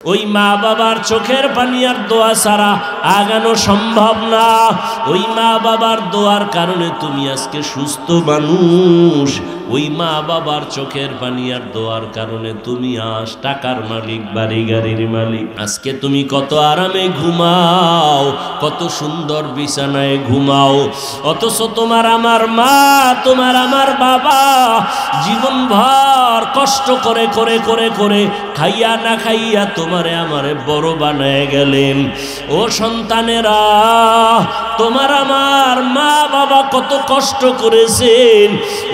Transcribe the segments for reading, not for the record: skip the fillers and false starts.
ওই মা বাবার চোখের পানি আর দোয়া ছাড়া আগানো সম্ভব না। ওই মা বাবার দোয়ার কারণে তুমি আজকে সুস্থ মানুষ। ওই মা বাবার চোখের পানি আর দোয়ার কারণে তুমি আজ টাকার মালিক, বাড়ি গাড়ির মালিক। আজকে তুমি কত আরামে ঘুমাও, কত সুন্দর বিছানায় ঘুমাও, অথচ তোমার আমার মা, তোমার আমার বাবা জীবনভর কষ্ট করে করে করে করে খাইয়া না খাইয়া তোমারে আমারে বড় বানায় গেলেন। ও সন্তানেরা, তোমার আমার মা বাবা কত কষ্ট করেছেন।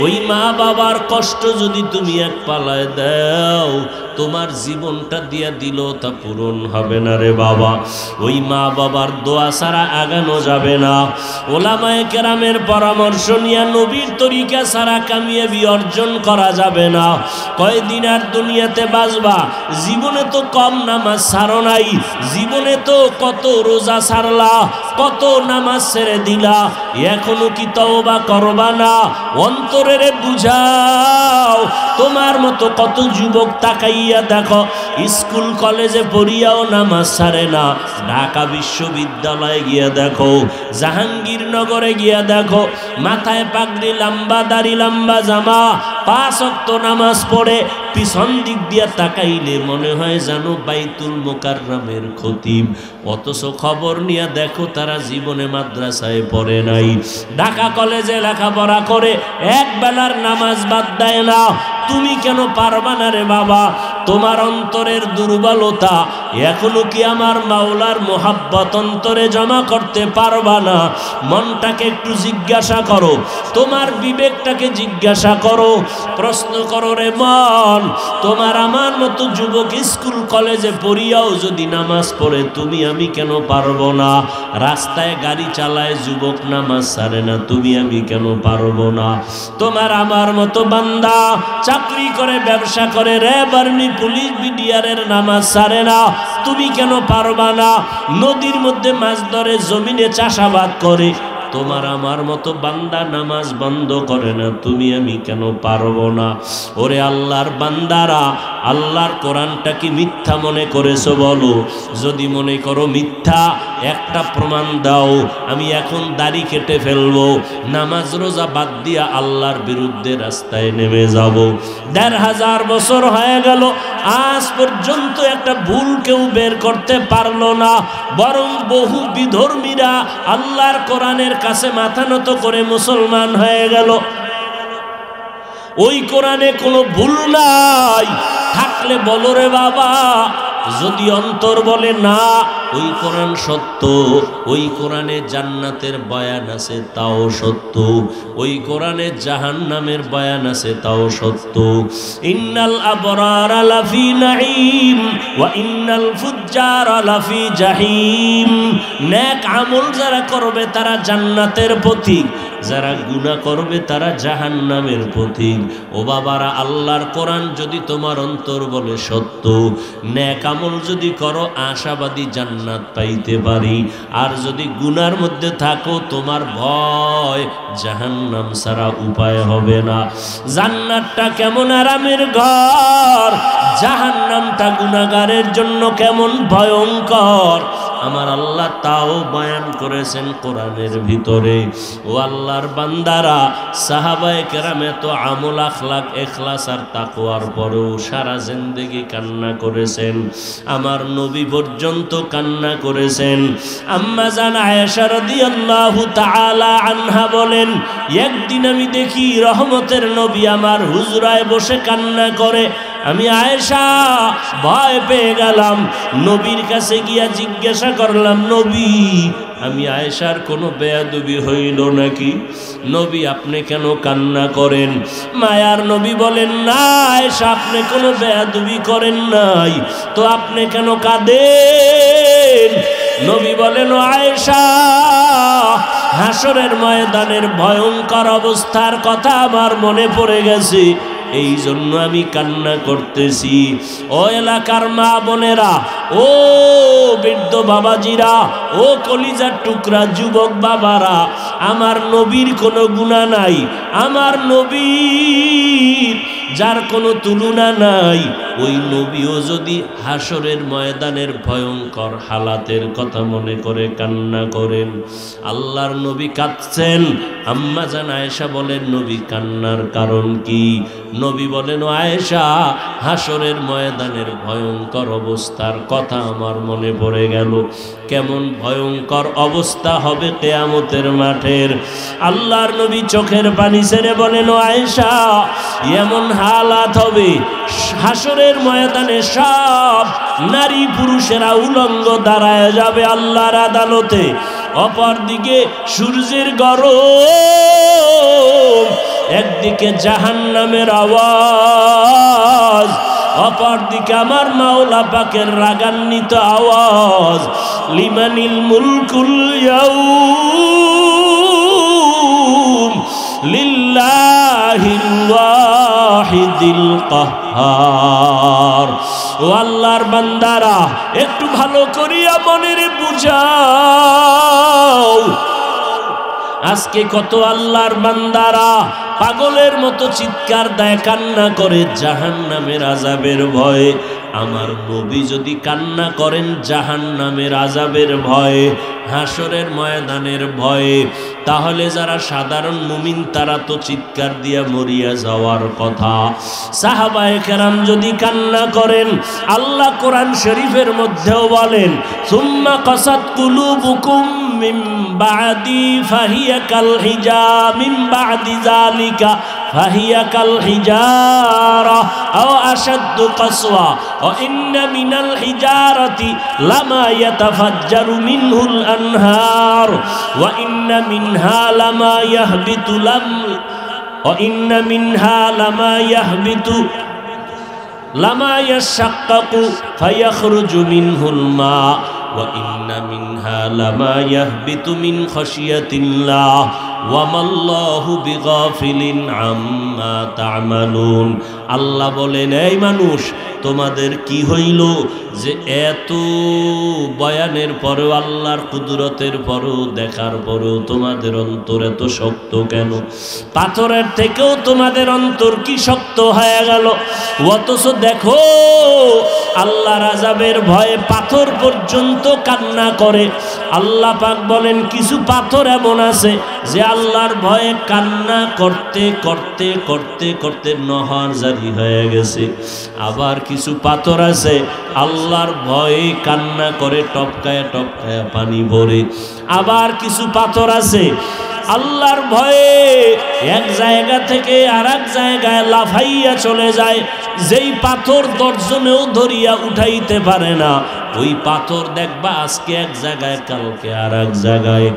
ওই মা বাবার কষ্ট যদি তুমি এক পালায় দাও, তোমার জীবনটা দিয়া দিল তা পূরণ হবে না রে বাবা। ওই মা বাবার দোয়া ছাড়া আগানো যাবে না। ওলামায়ে কেরামের পরামর্শ নিয়ে নবীর তরিকা ছাড়া কামিয়াবি অর্জন করা যাবে না। কয়দিন আর দুনিয়াতে বাঁচবা? জীবনে তো কম নামাজ ছাড়ো নাই, জীবনে তো কত রোজা ছাড়লা, কত নামাজ ছেড়ে দিলা, এখনো কি তওবা করবা না? অন্তরের বুঝাও। তোমার মতো কত যুবক তাকাইয়া দেখো, স্কুল কলেজে পড়িয়াও নামাজ ছাড়ে না। ঢাকা বিশ্ববিদ্যালয়ে গিয়া দেখো, জাহাঙ্গীরনগরে গিয়া দেখো, মাথায় পাগড়ি, লম্বা দাড়ি, লম্বা জামা, 5 ওয়াক্ত নামাজ পড়ে। পিছন দিক দিয়া তাকাইলে মনে হয় জানো বাইতুল মুকাররমের খতিব, অথচ খবর নিয়ে দেখো তারা জীবনে মাদ্রাসায় পড়ে নাই। ঢাকা কলেজে লেখাপড়া করে এক বেলার নামাজ বাদ দেয় না। তুমি কেন পারবা না রে বাবা? তোমার অন্তরের দুর্বলতা, এখনো কি আমার মাওলার মোহাব্বত অন্তরে জমা করতে পারবা না? মনটাকে একটু জিজ্ঞাসা করো, তোমার বিবেকটাকে জিজ্ঞাসা করো, প্রশ্ন করো রে মন। তোমার আমার মতো যুবক স্কুল কলেজে পড়িয়াও যদি নামাজ পড়ে, তুমি আমি কেন পারবো না? রাস্তায় গাড়ি চালায় যুবক নামাজ ছাড়ে না, তুমি আমি কেন পারবো না? তোমার আমার মতো বান্দা চাকরি করে, ব্যবসা করে, র্যাব, আর্মি, পুলিশ, বিডিআরের নামাজ ছাড়ে না, তুমি কেন পারবা না? নদীর মধ্যে মাছ ধরে, জমিনে চাষাবাদ করে, তোমার আমার মতো বান্দা নামাজ বন্ধ করে না, তুমি আমি কেন পারবো না? ওরে আল্লাহর বান্দারা, আল্লাহর কোরআনটা কি মিথ্যা মনে করেছো? বলো। যদি মনে করো মিথ্যা, একটা প্রমাণ দাও। আমি এখন দাড়ি কেটে ফেলবো, নামাজ রোজা বাদ দিয়া আল্লাহর বিরুদ্ধে রাস্তায় নেমে যাব। 1500 বছর হয়ে গেল, আজ পর্যন্ত একটা ভুল কেউ বের করতে পারলো না। বরং বহু বিধর্মীরা আল্লাহর কোরআনের কাছে মাথা নত করে মুসলমান হয়ে গেল। ওই কোরআনে কোনো ভুল নাই, থাকলে বলো রে বাবা। যদি অন্তর বলে না ওই কোরআন সত্য, ওই কোরআনে জান্নাতের বয়ান আছে তাও সত্য, ওই কোরআনে জাহান্নামের বয়ান আছে তাও সত্য। ইন্নাল আবরারা লাফি নাঈম ওয়া ইন্নাল ফুজ্জারা লাফি জাহিম। নেক আমল যারা করবে তারা জান্নাতের পথিক, যারা গুনাহ করবে তারা জাহান্নামের পথিক। ও বাবারা, আল্লাহর কোরআন যদি তোমার অন্তর বলে সত্য, নেক আমল যদি করো আশাবাদী জান্নাত পাইতে পারি। আর যদি গুনার মধ্যে থাকো, তোমার ভয় জাহান্নাম ছাড়া উপায় হবে না। জান্নাতটা কেমন আরামের ঘর, জাহান্নামটা গুনাহগারের জন্য কেমন ভয়ঙ্কর, আমার আল্লাহ তাও বয়ান করেছেন কোরআনের ভিতরে। ও আল্লাহর বান্দারা, সাহাবায়ে কেরাম এত আমল, আখলাক, ইখলাস আর তাকওয়ার পরেও সারা জিন্দেগি কান্না করেছেন। আমার নবী পর্যন্ত কান্না করেছেন। আম্মা জান আয়েশা রাদিয়াল্লাহু তাআলা আনহা বলেন, একদিন আমি দেখি রহমতের নবী আমার হুজরায় বসে কান্না করে। আমি আয়েশা ভয় পেয়ে গেলাম। নবীর কাছে গিয়া জিজ্ঞাসা করলাম, নবী, আমি আয়েশার কোনো বেয়াদবি হইল নাকি? নবী, আপনি কেন কান্না করেন? মায়ার নবী বলেন, না আয়েশা, আপনি কোনো বেয়াদবি করেন নাই, তো আপনি কেন কাঁদেন? নবী বলেন, ও আয়েশা, হাসরের ময়দানের ভয়ঙ্কর অবস্থার কথা আমার মনে পড়ে গেছে, এই জন্য আমি কান্না করতেছি। ও এলাকার মা বোনেরা, ও বৃদ্ধ বাবাজিরা, ও কলিজার টুকরা যুবক বাবারা, আমার নবীর কোনো গুনাহ নাই। আমার নবীর যার কোনো তুলনা নাই, ওই নবীও যদি হাসরের ময়দানের ভয়ঙ্কর হালাতের কথা মনে করে কান্না করেন। আল্লাহর নবী কাঁদছেন। আম্মা জান আয়েশা বলেন, নবী কান্নার কারণ কি? নবী বলেন, ও আয়েশা, হাসরের ময়দানের ভয়ঙ্কর অবস্থার কথা আমার মনে পড়ে গেল। কেমন ভয়ঙ্কর অবস্থা হবে কিয়ামতের মাঠের। আল্লাহর নবী চোখের পানি ছেড়ে বলেন, ও আয়েশা, এমন হালাত হবে হাসরের ময়দানে সব নারী পুরুষেরা উলঙ্গ দাঁড়ায় যাবে আল্লাহর আদালতে। অপরদিকে সূর্যের গরম, একদিকে জাহান্নামের আওয়াজ, অপরদিকে আমার মাওলা পাকের রাগান্বিত আওয়াজ। লিমানিল মুলকুল ইয়াউম লিল্লাহিল ওয়াহিদিল কাহ্হার। ও আল্লাহর বান্দারা, একটু ভালো করিয়া মনের বুঝাও। আজকে কত আল্লাহর বান্দারা পাগলের মতো চিৎকার দেয়, কান্না করে জাহান্নামের আযাবের ভয়ে। আমার নবী যদি কান্না করেন জাহান্নামের আযাবের ভয়ে, হাসরের ময়দানের ভয়ে, তাহলে যারা সাধারণ মুমিন তারা তো চিৎকার দিয়া মরিয়া যাওয়ার কথা। সাহাবায়ে কেরাম যদি কান্না করেন, আল্লাহ কোরআন শরীফের মধ্যেও বলেন, সুম্মা কাসাত কুলুবুকুম মিন বাদি ফাহিয়া কাল হিজার মিন বাদি যালিকা ফাহিয়া কাল হিজারা আও আশাদ্দু কাসওয়া ওয়া ইন্না মিনাল হিজারাতি লামা ইয়াতাফাজ্জারু মিনহুল আনহার ওয়া ইন্না মিনহা লামা ইয়াহবিতু ওয়া ইন্না মিনহা লামা ইয়াশাক্কাকু ফায়াখরুজু মিনহুল মা ওয়া ইন্না মিনহা লামা ইয়াহবিতু মিন খাশিয়াতিল্লাহ ওয়া মাল্লাহু বিগাফিলিন আম্মা তা'মালুন। আল্লাহ বলেন, এই মানুষ, তোমাদের কি হইল যে এত বয়ানের পরেও, আল্লাহর কুদরতের পরেও, দেখার পরেও তোমাদের অন্তর এত শক্ত কেন? পাথরের থেকেও তোমাদের অন্তর কি শক্ত হয়ে গেল? অথচ দেখো আল্লাহর আযাবের ভয়ে পাথর পর্যন্ত কান্না করে। আল্লাহ পাক বলেন, কিছু পাথর এমন আছে যে আল্লাহর ভয়ে কান্না করতে করতে করতে করতে নহর জারি হয়ে গেছে। আবার কিছু পাথর আছে আল্লাহর ভয়ে কান্না করে টপকায় টপকায় পানি ভরে। আবার কিছু পাথর আছে আল্লাহর ভয়ে এক জায়গা থেকে আর এক জায়গায় লাফাইয়া চলে যায়, যেই পাথর দর্জনেও ধরিয়া উঠাইতে পারে না। ওই পাথর দেখবা আজকে এক জায়গায়, কালকে আর এক জায়গায়।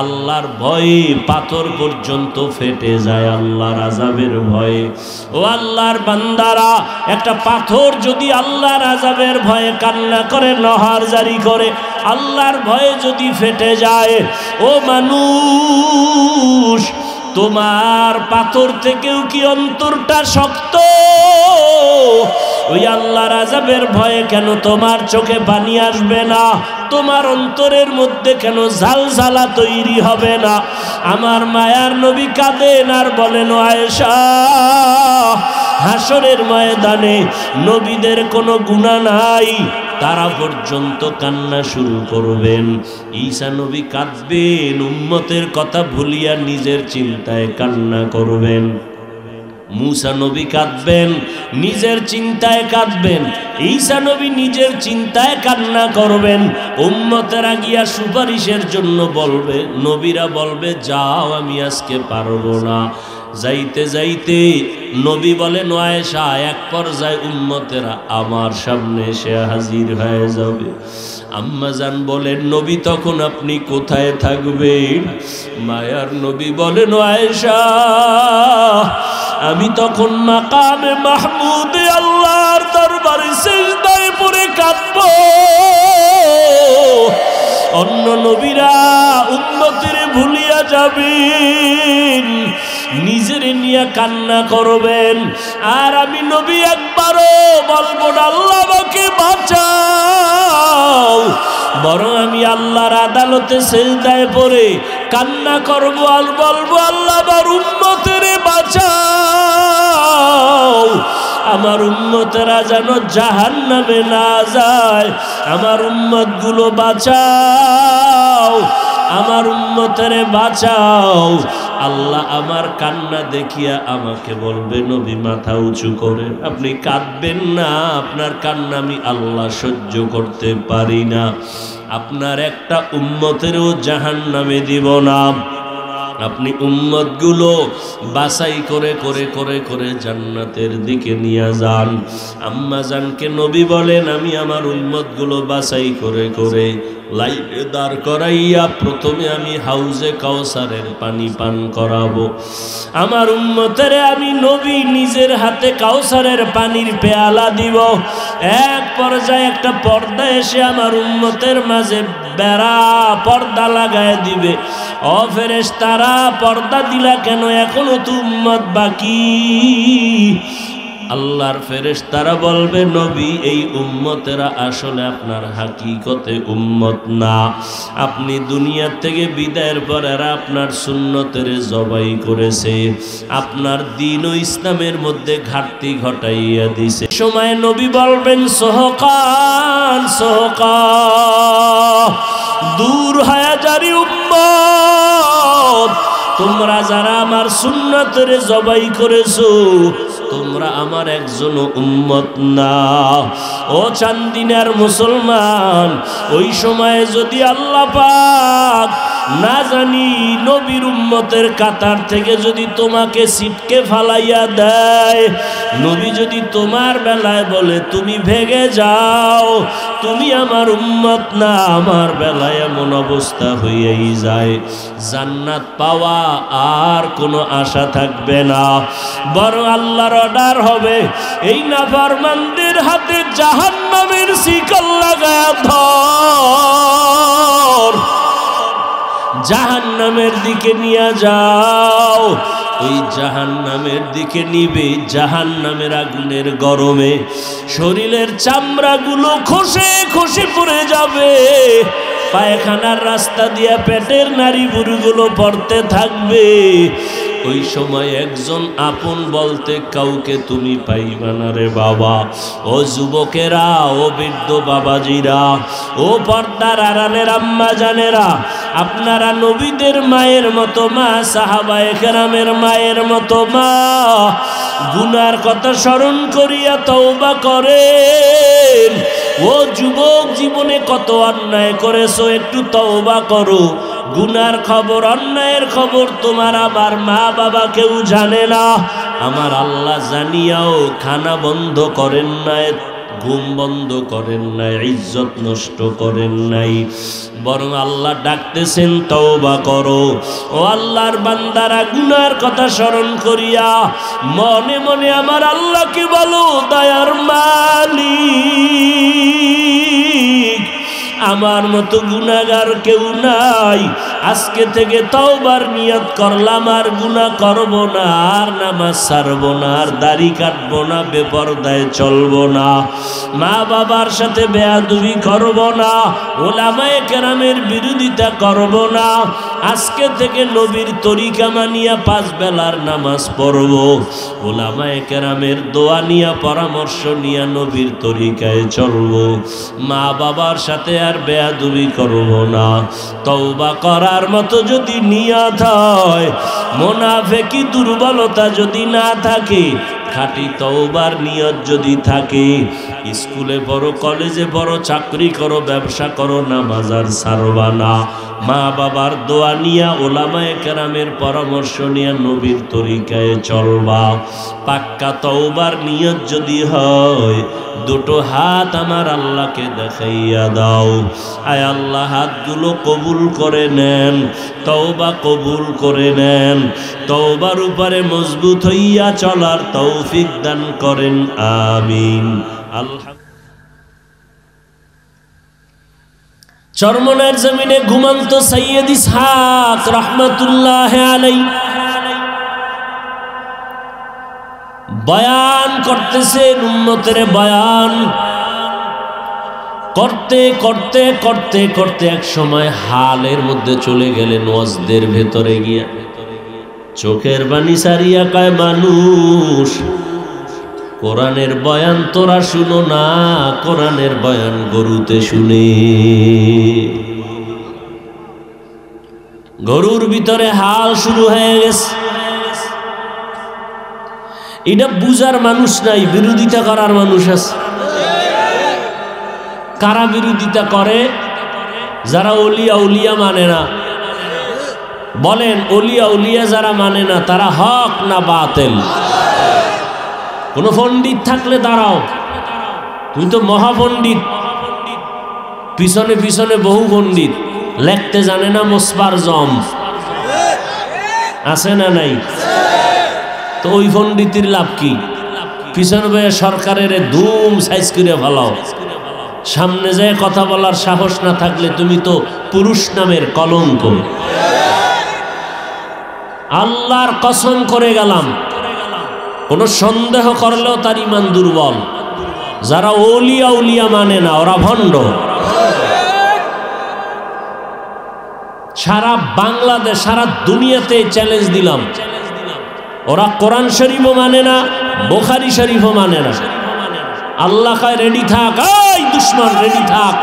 আল্লাহর ভয়ে পাথর পর্যন্ত ফেটে যায় আল্লাহর আযাবের ভয়ে। ও আল্লাহর বান্দারা, একটা পাথর যদি আল্লাহর আযাবের ভয়ে কান্না করে, নহর জারি করে, আল্লাহর ভয়ে যদি ফেটে যায়, ও মানুষ, তোমার পাথর থেকেও কি অন্তরটা শক্ত? ওই আল্লাহর আযাবের ভয়ে কেন তোমার চোখে পানি আসবে না? তোমার অন্তরের মধ্যে কেন ঝালঝালা তৈরি হবে না? আমার মায়ার নবী কাঁদেন আর বলেন, ও আয়েশা, হাসরের ময়দানে নবীদের কোনো গুনাহ নাই, তারা পর্যন্ত কান্না শুরু করবেন। ঈসা নবী কাঁদবেন, উম্মতের কথা ভুলিয়া নিজের চিন্তায় কান্না করবেন। মুসা নবী কাঁদবেন, নিজের চিন্তায় কাঁদবেন। ঈসা নবী নিজের চিন্তায় কান্না করবেন। উম্মতেরা গিয়া সুপারিশের জন্য বলবে, নবীরা বলবে, যাও, আমি আজকে পারবো না। যাইতে যাইতে নবী বলেন, ও আয়েশা, এক পর্যায়ে উম্মতেরা আমার সামনে এসে হাজির হয়ে যাবে। আম্মা জান বলেন, নবী তখন আপনি কোথায় থাকবেন? মায়ার নবী বলেন, ও আয়েশা, আমি তখন মাকামে মাহমুদে আল্লাহর দরবারে সিজদায় পড়ে কাঁদব। অন্য নবীরা উম্মতের ভুলিয়া যাবেন, নিজের নিয়ে কান্না করবেন, আর আমি নবী একবারও বলবো না আল্লাহ আমাকে বাঁচাও, বরং আমি আল্লাহর আদালতে সিজদায় পড়ে কান্না করবো আর বলবো, আল্লাহ আমার উম্মতের বাঁচাও। আমার উম্মতেরা যেন জাহান্নামে না যায়, আমার উম্মতগুলো বাঁচাও, আমার উম্মতেরে বাঁচাও। আল্লাহ আমার কান্না দেখিয়া আমাকে বলবে, নবী মাথা উঁচু করে, আপনি কাঁদবেন না, আপনার কান্না আমি আল্লাহ সহ্য করতে পারি না, আপনার একটা উম্মতেরও জাহান্নামে দিব না। আপনি উম্মতগুলো বাছাই করে করে করে করে জান্নাতের দিকে নিয়ে যান। আম্মা জানকে নবী বলেন, আমি আমার উম্মতগুলো বাছাই করে করে লাইনে দাঁড় করাইয়া প্রথমে আমি হাউজে কাউসারের পানি পান করাবো। আমার উম্মতের আমি নবী নিজের হাতে কাউসারের পানির পেয়ালা দিব। এক পর্যায়ে একটা পর্দা এসে আমার উম্মতের মাঝে বেড়া পর্দা লাগায় দিবে। ও ফেরেশতারা, পর্দা দিলা কেন? এখনো তো উম্মত বাকি। আল্লাহর ফেরেশতারা বলবে, নবী এই উম্মতেরা আসলে আপনার হাকিকতে উম্মত না। আপনি দুনিয়া থেকে বিদায়ের পর এরা আপনার সুন্নতের জবাই করেছে, আপনার দ্বীন ও ইসলামের মধ্যে ঘাটতি ঘটাইয়া দিছে। সময় নবী বলবেন, সোহকান সোহকা, দূর হায়া জারি উম্মত, তোমরা যারা আমার সুন্নতের জবাই করেছো তোমরা আমার একজন উম্মত না। ও চান্দিনার মুসলমান, ওই সময়ে যদি আল্লাহ পাক না জানি নবীর উম্মতের কাতার থেকে যদি তোমাকে ছিটকে ফালাইয়া দেয়, নবী যদি তোমার বেলায় বলে তুমি ভেগে যাও, তুমি আমার উম্মত না, আমার বেলায় এমন অবস্থা হইয়াই যায়, জান্নাত পাওয়া আর কোনো আশা থাকবে না। বরং আল্লাহর অর্ডার হবে, এই নাফরমানদের হাতে জাহান্নামের শিকল লাগায়া ধর, জাহান্নামের দিকে নিয়ে যাও। ওই জাহান্নামের দিকে নিবে, জাহান্নামের আগুনের গরমে শরীরের চামড়াগুলো খসে খসে পড়ে যাবে, পায়খানার রাস্তা দিয়া পেটের নাড়ি বুড়িগুলো পড়তে থাকবে। ওই সময় একজন আপন বলতে কাউকে তুমি পাইবা না রে বাবা। ও যুবকেরা, ও বৃদ্ধ বাবাজিরা, ও পর্দার আড়ালের আম্মা জানেরা, আপনারা নবীদের মায়ের মতো মা, সাহাবায়ে কেরামের মায়ের মতো মা, গুনার কথা স্মরণ করিয়া তওবা করেন। ও যুবক, জীবনে কত অন্যায় করেছো, একটু তওবা করো। গুনার খবর, অন্যায়ের খবর তোমার আমার মা বাবা কেউ জানে না, আমার আল্লাহ জানিয়াও খানা বন্ধ করেন নাই, ঘুম বন্ধ করেন নাই, ইজ্জত নষ্ট করেন নাই, বরং আল্লাহ ডাকতেছেন তওবা করো। ও আল্লাহর বান্দারা, গুনার কথা স্মরণ করিয়া মনে মনে আমার আল্লাহকে বলো, দয়ার মালিক, আমার মতো গুনাহগার কেউ নাই, আজকে থেকে তওবার নিয়ত করলাম, আর গুনাহ করব না, আর নামাজ ছাড়ব না, আর দাড়ি কাটব না, বেপরদায় চলব না, মা বাবার সাথে বেয়াদবি করব না, ওলামায়ে কেরামের বিরোধিতা করব না, আজকে থেকে নবীর তরিকা মানিয়া 5 বেলার নামাজ পড়ব, ওলামায়ে কেরামের দোয়া নিয়া পরামর্শ নিয়া নবীর তরিকায় চলব, মা বাবার সাথে আর বেয়াদবি করব না। তওবা করার মতো যদি নিয়ত হয়, মুনাফিকি দুর্বলতা যদি না থাকে, খাঁটি তওবার নিয়ত যদি থাকে, স্কুলে পড়ো, কলেজে পড়ো, চাকরি করো, ব্যবসা করো, নামাজ আর ছাড়বা না, মা বাবার দোয়া নিয়া, ওলামায়ে কেরামের পরামর্শ নিয়া নবীর তরিকায় চলবা। পাক্কা তওবার নিয়ত যদি হয়, দুটো হাত আমার আল্লাহকে দেখাইয়া দাও। আয় আল্লাহ, হাতগুলো কবুল করে নেন, তওবা কবুল করে নেন, তওবার উপরে মজবুত হইয়া চলার তৌফিক দান করেন, আমিন। আল্লাহ চরমনার জমিনে ঘুমন্ত সৈয়দ ইসহাক রহমতুল্লাহ আলাইহি বয়ান করতেছেন, উম্মতের বয়ান করতে করতে করতে করতে এক সময় হালের মধ্যে চলে গেলেন, ওয়াজদের ভেতরে গিয়া চোখের পানি সারিয়া কয়, মানুষ কোরআনের বয়ান তোরা শুনো না, কোরআনের বয়ান গরুতে শুনে। গরুর ভিতরে হাল শুরু হয়ে গেছে। এটা বুঝার মানুষ নাই, বিরোধিতা করার মানুষ আছে। কারা বিরোধিতা করে? যারা ওলিয়া উলিয়া মানে না। বলেন, ওলিয়া উলিয়া যারা মানে না তারা হক না বাতিল? কোন পণ্ডিত থাকলে দাঁড়াও, তুমি তো মহাপণ্ডিত, পিছনে পিছনে বহু পণ্ডিত, লেখতে জানে না মোসবার জম আছে না নাই? তো ওই পণ্ডিতের লাভ কি? পিছনে বয়ে সরকারের ধুম সাইজ করে ফেলাও, সামনে যায় কথা বলার সাহস না থাকলে তুমি তো পুরুষ নামের কলঙ্ক। আল্লাহর কসম করে গেলাম, কোন সন্দেহ করলেও তার ঈমান দুর্বল। যারা ওলিয়া উলিয়া মানে না ওরা ভণ্ড। সারা বাংলাদেশ, সারা দুনিয়াতে চ্যালেঞ্জ দিলাম, ওরা কোরআন শরীফও মানে না, বুখারী শরীফও মানে না। আল্লাহ কয় রেডি থাক, এই দুশমন রেডি থাক,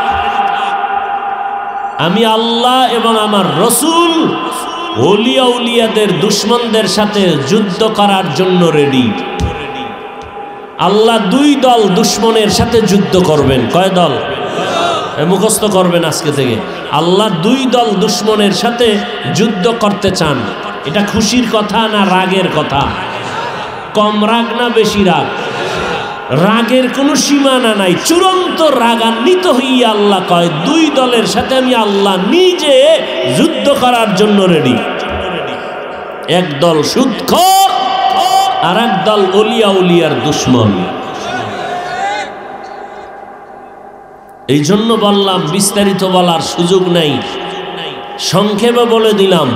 আমি আল্লাহ এবং আমার রসুল ওলিয়া উলিয়াদের দুশমনদের সাথে যুদ্ধ করার জন্য রেডি। আল্লাহ দুই দল দুশমনের সাথে যুদ্ধ করবেন। কয় দল? মুখস্থ করবেন আজকে থেকে। আল্লাহ দুই দল দুশমনের সাথে যুদ্ধ করতে চান। এটা খুশির কথা না রাগের কথা? কম রাগ না বেশি রাগ? রাগের কোনো সীমানা নাই, চূড়ান্ত রাগান্বিত হইয়া আল্লাহ কয় দুই দলের সাথে আমি আল্লাহ নিজে যুদ্ধ করার জন্য রেডি। এক দল সুদখোর আর এক দল ওলিয়া উলিয়ার দুশমন। এই জন্য বললাম, বিস্তারিত বলার সুযোগ নাই, সংক্ষেপে বলে দিলাম।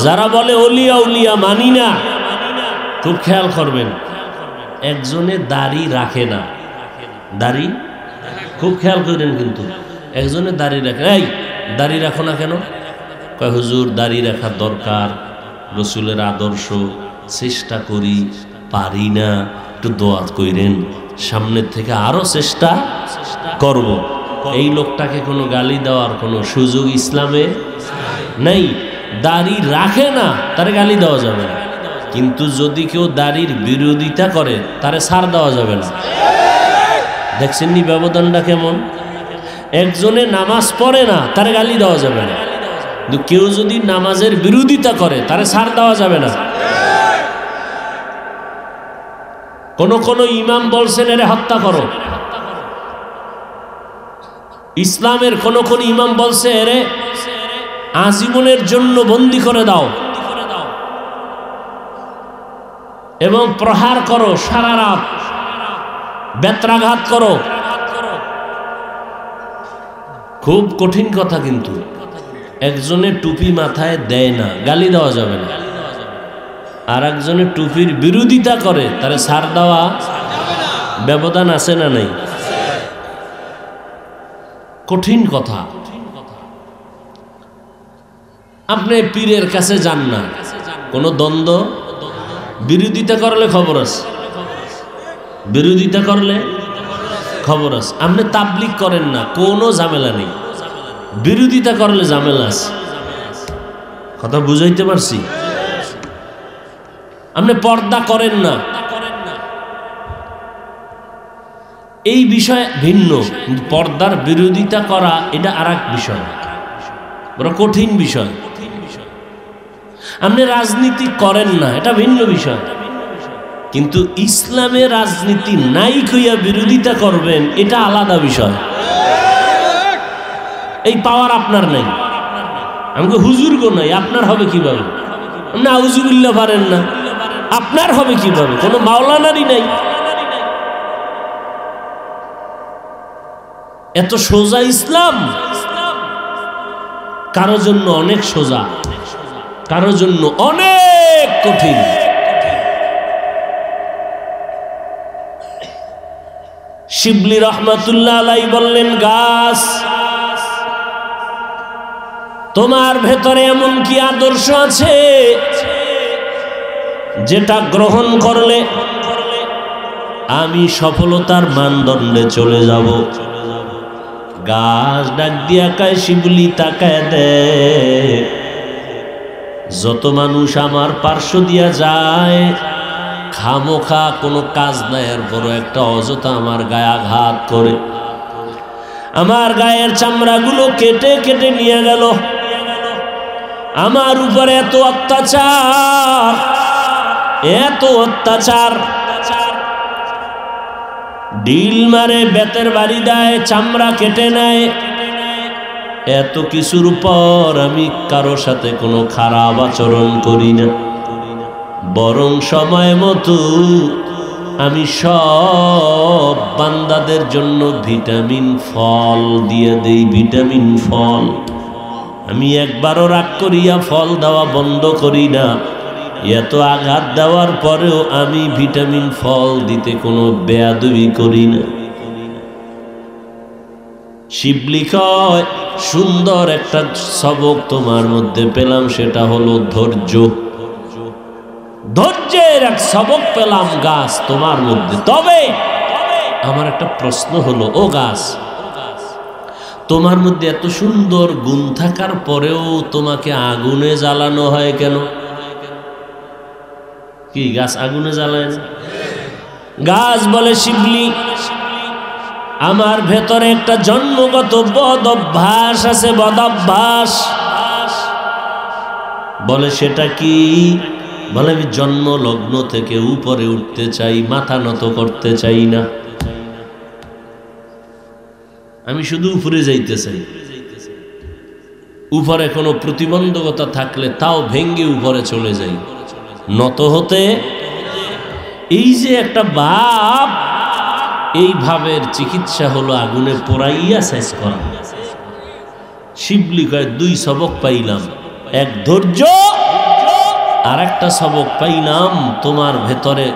যারা বলে ওলিয়া উলিয়া মানি না, খুব খেয়াল করবেন, একজনে দাড়ি রাখে না। দাড়ি খুব খেয়াল করেন, কিন্তু একজনে দাড়ি রাখে। এই দাড়ি রাখো না কেন? কয় হুজুর দাড়ি রাখার দরকার, রসুলের আদর্শ, চেষ্টা করি, পারি না, একটু দোয়া কইরেন, সামনের থেকে আরো চেষ্টা করব। এই লোকটাকে কোনো গালি দেওয়ার কোনো সুযোগ ইসলামে নেই। দাড়ি রাখে না, তার গালি দেওয়া যাবে না, কিন্তু যদি কেউ দাড়ির বিরোধিতা করে তারে ছাড় দেওয়া যাবে না। দেখছেন নি ব্যবধানটা কেমন? একজনে নামাজ পড়ে না, তারে গালি দেওয়া যাবে না, কিন্তু কেউ যদি নামাজের বিরোধিতা করে তারে ছাড় দেওয়া যাবে না। কোন কোন ইমাম বলছেন এরে হত্যা করো। ইসলামের কোন কোন ইমাম বলছে এরে আজীবনের জন্য বন্দী করে দাও এবং প্রহার করো, সারা রাত বেত্রাঘাত করো। খুব কঠিন কথা, কিন্তু একজনে টুপি মাথায় দেয় না, গালি দেওয়া যাবে না, আর একজনে টুপির বিরোধিতা করে, তারে ছাড় দেওয়া ব্যবধান আছে না নাই? কঠিন কথা। আপনি পীরের কাছে যান না, কোনো দ্বন্দ্ব, বিরোধিতা করলে খবর আছে, বিরোধিতা করলে খবর আছে। আপনি তাবলিগ করেন না, কোনো ঝামেলা নেই, বিরোধিতা করলে ঝামেলা আছে। কথা বুঝাইতে পারছি? আপনি পর্দা করেন না, এই বিষয় ভিন্ন, কিন্তু পর্দার বিরোধিতা করা এটা আর এক বিষয়, বড় কঠিন বিষয়। আপনি রাজনীতি করেন না, এটা ভিন্ন বিষয়, কিন্তু ইসলামে রাজনীতি নাই কইয়া বিরোধিতা করবেন, এটা আলাদা বিষয়। এই পাওয়ার আপনার নাই, আমাকে হুজুর গো নাই, আপনার হবে কিভাবে? আপনি আউযুবিল্লাহ পারেন না, আপনার হবে কিভাবে? কোনো মাওলানারই নাই। এত সোজা ইসলাম, কারো জন্য অনেক সোজা, কারো জন্য অনেক কঠিন। শিবলি রহমাতুল্লাহ আলাইহি বললেন, গাছ তোমার ভেতরে এমন কি আদর্শ আছে যেটা গ্রহণ করলে আমি সফলতার মানদণ্ডে চলে যাব। গাছ ডাক দিয়া কায়, শিবলি তাকায় দে, যত মানুষ আমার পার্শ্ব দিয়া যায় খামোখা কোনো কাজ নাই, আর বড় একটা অযথা আমার গায়ে আঘাত করে আমার গায়ের চামড়াগুলো কেটে কেটে নিয়ে গেল। আমার উপরে এত অত্যাচার, এত অত্যাচার, ডিল মারে, বেতের বাড়ি দেয়, চামড়া কেটে নেয়। এত কিছুর পর আমি কারো সাথে কোনো খারাপ আচরণ করি না, বরং সময় মতো আমি সব বান্দাদের জন্য ভিটামিন ফল দিয়ে দেই। ভিটামিন ফল আমি একবারও রাগ করিয়া ফল দেওয়া বন্ধ করি না। এত আঘাত দেওয়ার পরেও আমি ভিটামিন ফল দিতে কোনো বেয়াদবি করি না। শিবলি কয়, সুন্দর একটা সবক তোমার মধ্যে পেলাম, সেটা হলো ধৈর্য। ধৈর্যের এক সবক পেলাম গাছ তোমার মধ্যে। তবে আমার একটা প্রশ্ন হলো, ও গাছ, তোমার মধ্যে এত সুন্দর গুণ থাকার পরেও তোমাকে আগুনে জ্বালানো হয় কেন? কি গাছ আগুনে জ্বালায় না? গাছ বলে, শিবলি, আমার ভেতরে একটা জন্মগত বদ অভ্যাস আছে, বদ অভ্যাস। বলে সেটা কি? বলে আমি জন্ম লগ্ন থেকে উপরে উঠতে চাই, মাথা নত করতে চাই না, আমি শুধু উপরে যাইতে চাই। উপরে কোনো প্রতিবন্ধকতা থাকলে তাও ভেঙ্গে উপরে চলে যাই, নত হতে। এই যে একটা ভাব, এই ভাবের চিকিৎসা হলো আগুনে পোড়াইয়া শেষ করা। শিবলি কয়, দুই সবক পাইলাম, এক ধৈর্য, আর একটা সবক পাইলাম তোমার ভেতরে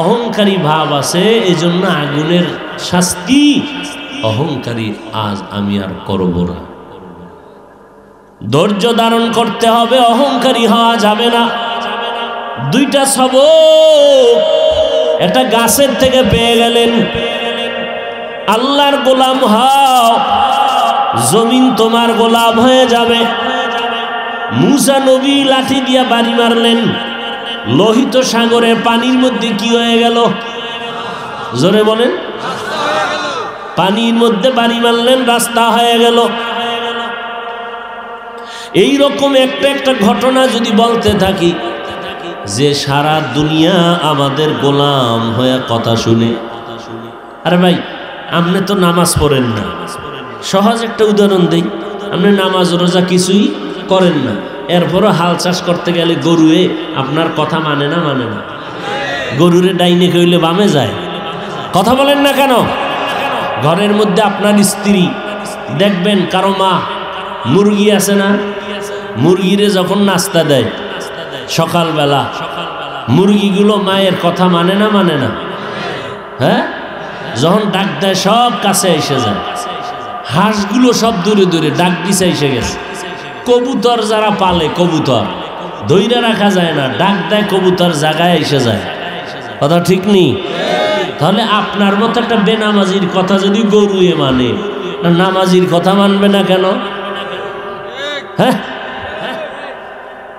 অহংকারী ভাব আছে, এজন্য আগুনের শাস্তি অহংকারী আজ আমি আর করব না। ধৈর্য ধারণ করতে হবে, অহংকারী হওয়া যাবে না। দুইটা সবক একটা গাছের থেকে পেয়ে গেলেন। আল্লাহর গোলাম হও, জমিন তোমার গোলাম হয়ে যাবে। মুসা নবী লাঠি দিয়া বাড়ি মারলেন, লোহিত সাগরের পানির মধ্যে কি হয়ে গেল? জোরে বলেন। পানির মধ্যে বাড়ি মারলেন, রাস্তা হয়ে গেল। এই রকম একটা একটা ঘটনা যদি বলতে থাকি, যে সারা দুনিয়া আমাদের গোলাম হয়ে কথা শুনে। আরে ভাই, আপনি তো নামাজ পড়েন না, সহজ একটা উদাহরণ দেই, আপনি নামাজ রোজা কিছুই করেন না, এরপরও হাল চাষ করতে গেলে গরুয়ে আপনার কথা মানে না? মানে না। গরুরে ডাইনে কইলে বামে যায়, কথা বলেন না কেন? ঘরের মধ্যে আপনার স্ত্রী দেখবেন, কারো মা মুরগি আছে না, মুরগিরে যখন নাস্তা দেয় সকালবেলা, মুরগিগুলো মায়ের কথা মানে না? মানে না? হ্যাঁ, যখন ডাক দেয় সব কাছে এসে যায়। হাঁসগুলো সব দূরে দূরে, ডাক দিছে এসে গেছে। কবুতর যারা পালে, কবুতর ধইরা রাখা যায় না, ডাক দেয় কবুতর জায়গায় এসে যায়। কথা ঠিক নেই? তাহলে আপনার মতো একটা বেনামাজির কথা যদি গরুয়ে মানে, নামাজির কথা মানবে না কেন? হ্যাঁ,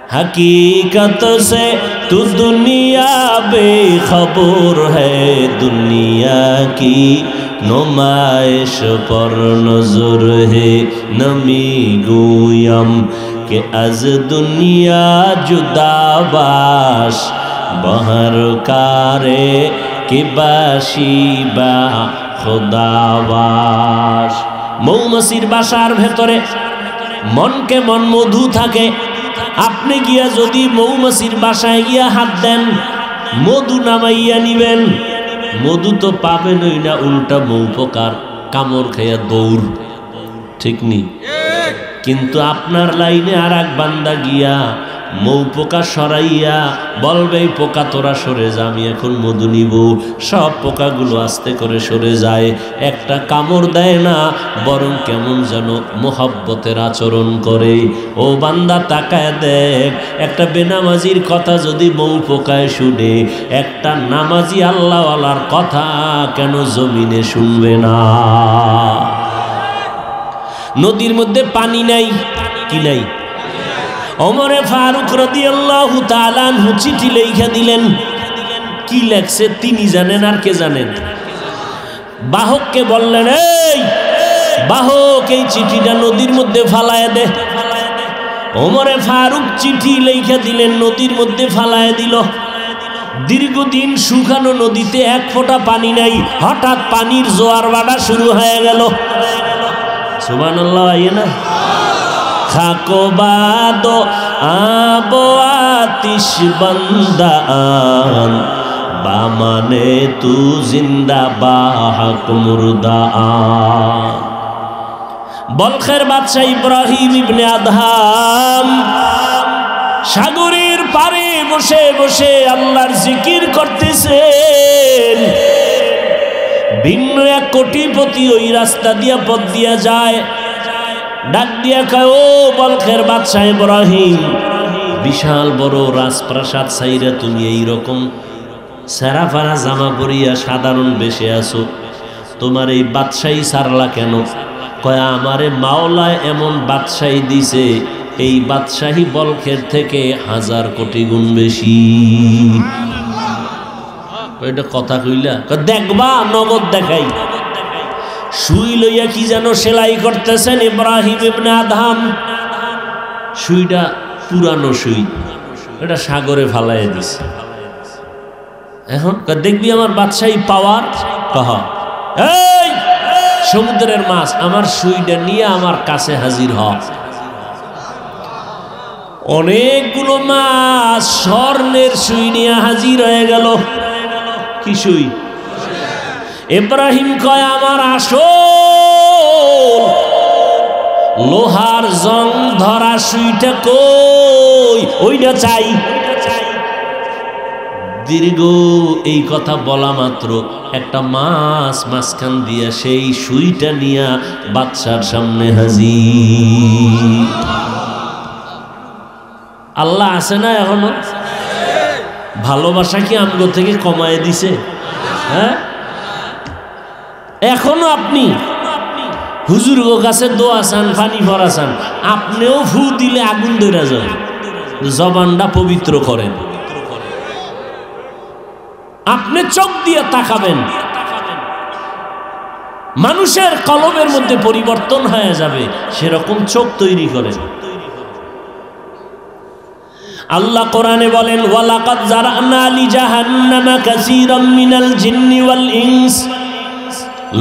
हकीकत से तू दुनिया बेखबर है, दुनिया की नुमाइश पर नजर है, नमी गोयम के अज दुनिया जुदाबाश बहर कारे के बाशिबा खुदाबाश। মৌমাছির বাসার ভেতরে মনকে মন মধু থাকে। আপনি গিয়া যদি মৌমাছির বাসায় গিয়া হাত দেন, মধু নামাইয়া নিবেন, মধু তো পাবেনই না, উল্টা মৌপকার কামড় খাইয়া দৌড়। ঠিক নি? কিন্তু আপনার লাইনে আর এক বান্দা গিয়া মৌ পোকা সরাইয়া বলবে এই পোকা তোরা সরে যা, আমি এখন মধু নিব। সব পোকাগুলো আস্তে করে সরে যায়, একটা কামড় দেয় না, বরং কেমন যেন মোহাব্বতের আচরণ করে। ও বান্দা তাকায় দেখ, একটা বেনামাজির কথা যদি মৌ পোকায় শুনে, একটা নামাজি আল্লাহওয়ালার কথা কেন জমিনে শুনবে না? নদীর মধ্যে পানি নাই, কি নাই? ওমরে ফারুক রাদিয়াল্লাহু তাআলা আনহু চিঠি লেখা দিলেন। কি লেখছে তিনি জানেন, আর কে জানেন? বাহককে বললেন, এই বাহক, এই চিঠিটা নদীর মধ্যে ফালায় দে। ওমরে ফারুক চিঠি লেখা দিলেন, নদীর মধ্যে ফালায় দিল। দীর্ঘদিন শুকানো নদীতে এক ফোঁটা পানি নাই, হঠাৎ পানির জোয়ার বাড়া শুরু হয়ে গেল। সুবহানাল্লাহ। না খাকো বাদো আবো আতিশ বন্দান, বামানে তু জিন্দা বাহক মুর্দান। বলখের বাদশাহ ইব্রাহিম ইবনে আদহাম সাগরের পারে বসে বসে আল্লাহর জিকির করতেছেন। ভিন্ন এক কোটিপতি ওই রাস্তা দিয়া পথ দিয়া যায়, ডাক দিয়া কয়, ও বলখের বাদশাহ ইব্রাহিম, বিশাল বড় রাজপ্রাসাদ ছাইরা তুমি এইরকম সেরা ফারা জামা পরিয়া সাধারণ বেশে আছো, তোমার এই বাদশাহী সারলা কেন? কয়, আমারে মাওলায় এমন বাদশাহী দিছে, এই বাদশাহী বলখের থেকে 1000 কোটি গুণ বেশি। এটা কথা কইলা? দেখবা, নগদ দেখাই। সুই লইয়া কি যেন সেলাই করতেছেন ইব্রাহিম ইবনে আদহাম। সুইটা পুরানো সুই, এটা সাগরে ফালাইয়া দিছে। এখন দেখবি আমার বাদশাহী পাওয়ার। কহ, এই সমুদ্রের মাছ, আমার সুইটা নিয়ে আমার কাছে হাজির হ। অনেকগুলো মাছ স্বর্ণের সুই নিয়ে হাজির হয়ে গেল। কি সুই? ইব্রাহিম কয়, আমার আসল লোহার জং ধরা সুইটা কই? ওইটা চাই। দীর্ঘ এই কথা বলা মাত্র একটা মাছ মাঝখান দিয়া সেই সুইটা নিয়া বাদশার সামনে হাজির। আল্লাহ আছে না এখনো? ভালোবাসা কি আমগো থেকে কমায় দিছে? হ্যাঁ, এখনো আপনি হুজুর কাছে দোয়া চান, পানি ভরা চান, আপনিও ফু দিলে আগুন ধরে যান। জবানটা পবিত্র করেন। আপনি চোখ দিয়ে তাকাবেন, মানুষের কলবের মধ্যে পরিবর্তন হয়ে যাবে, সেরকম চোখ তৈরি করেন। আল্লাহ কোরআনে বলেন, ওয়ালাকাদ জারানা লিজাহান্নামা কাসীরাম মিনাল জিন্নি ওয়াল ইনস